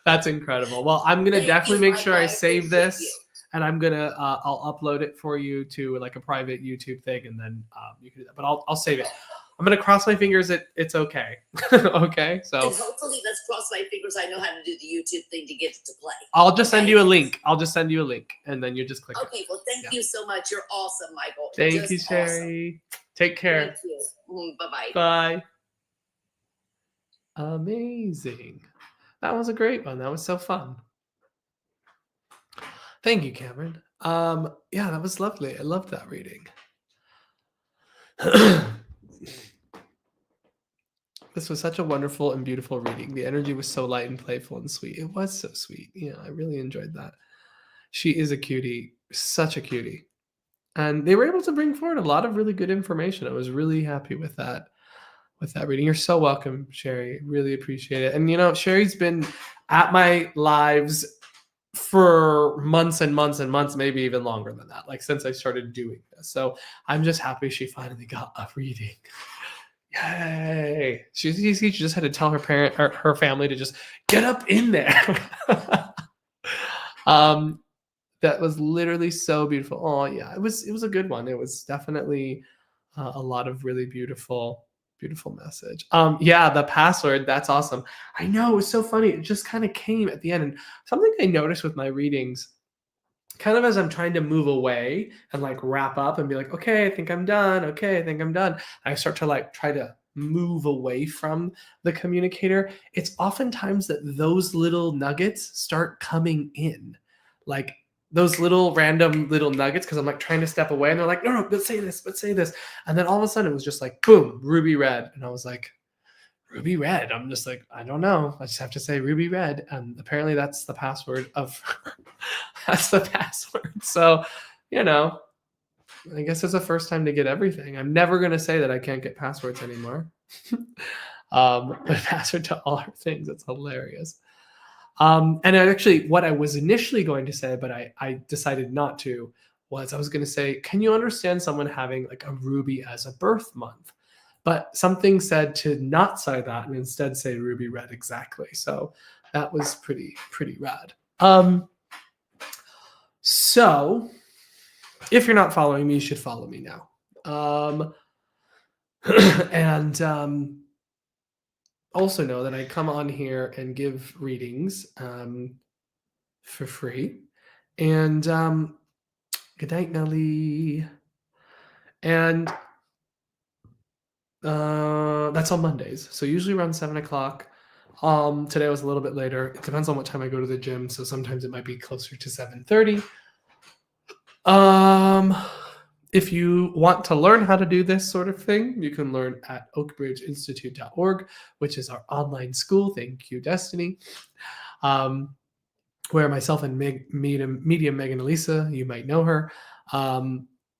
That's incredible. Well, I'm going to definitely make sure I save this. And I'm gonna I'll upload it for you to like a private YouTube thing, and then you can do that. But I'll save it. I'm gonna cross my fingers that it's okay. Okay, so and hopefully, let's cross my fingers. I know how to do the YouTube thing to get it to play. I'll just send you a link. And then you just click. Okay, well, thank you so much. You're awesome, Michael. Thank you, Sherry. Awesome. Take care. Thank you. Bye-bye. Bye. Amazing. That was a great one. That was so fun. Thank you, Cameron. Yeah, that was lovely. I loved that reading. This was such a wonderful and beautiful reading. The energy was so light and playful and sweet. It was so sweet. Yeah, I really enjoyed that. She is a cutie, such a cutie. And they were able to bring forward a lot of really good information. I was really happy with that reading. You're so welcome, Sherry. Really appreciate it. And Sherry's been at my lives for months and months and months, maybe even longer than that, like since I started doing this. So I'm just happy she finally got a reading. Yay. She just had to tell her parent or her family to just get up in there. That was literally so beautiful. Oh yeah, it was a good one. It was definitely a lot of really beautiful message. Yeah, the password, that's awesome. I know, it was so funny. It just kind of came at the end. And something I noticed with my readings, kind of as I'm trying to move away and like wrap up and be like, okay, I think I'm done. Okay, I think I'm done. I start to like try to move away from the communicator. It's oftentimes that those little nuggets start coming in. Like those little random little nuggets, because I'm like trying to step away and they're like, no, let's say this. And then all of a sudden it was just like, boom, ruby red. And I was like, ruby red. I'm just like, I don't know. I just have to say ruby red. And apparently that's the password of, that's the password. So, I guess it's the first time to get everything. I'm never going to say that I can't get passwords anymore. But password to all our things. It's hilarious. And actually, what I was initially going to say, but I decided not to, was I was going to say, can you understand someone having like a ruby as a birth month? But something said to not say that and instead say ruby red exactly. So that was pretty rad. So if you're not following me, you should follow me now. And also know that I come on here and give readings for free. And good night, Nelly. And that's on Mondays. So usually around 7 o'clock. Today was a little bit later. It depends on what time I go to the gym. So sometimes it might be closer to 7:30. If you want to learn how to do this sort of thing, you can learn at oakbridgeinstitute.org, which is our online school. Thank you, Destiny. Where myself and medium Megan Elisa, you might know her,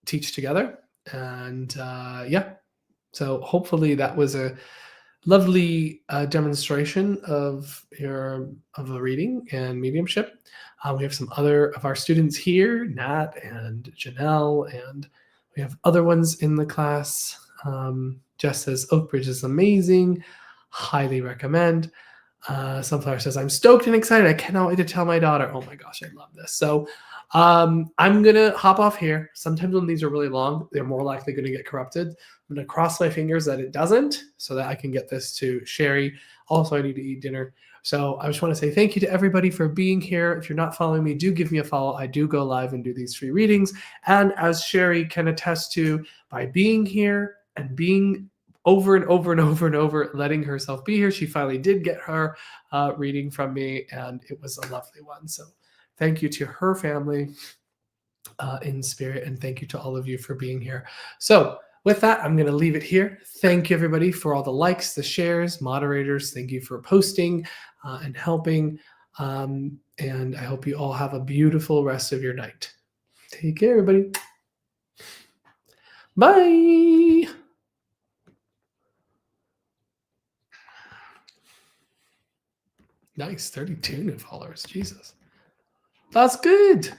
teach together. And so hopefully that was a lovely demonstration of a reading and mediumship. We have some other of our students here, Nat and Janelle, and we have other ones in the class. Jess says Oakbridge is amazing, highly recommend. Sunflower says, I'm stoked and excited. I cannot wait to tell my daughter. Oh my gosh, I love this. So I'm going to hop off here. Sometimes when these are really long, they're more likely going to get corrupted. I'm going to cross my fingers that it doesn't so that I can get this to Sherry. Also, I need to eat dinner. So I just want to say thank you to everybody for being here. If you're not following me, do give me a follow. I do go live and do these free readings. And as Sherry can attest to, by being here and being over and over and over and over, letting herself be here, she finally did get her reading from me, and it was a lovely one. So thank you to her family in spirit, and thank you to all of you for being here. So with that, I'm going to leave it here. Thank you, everybody, for all the likes, the shares, moderators. Thank you for posting and helping. And I hope you all have a beautiful rest of your night. Take care, everybody. Bye. Nice, 32 new followers. Jesus. That's good.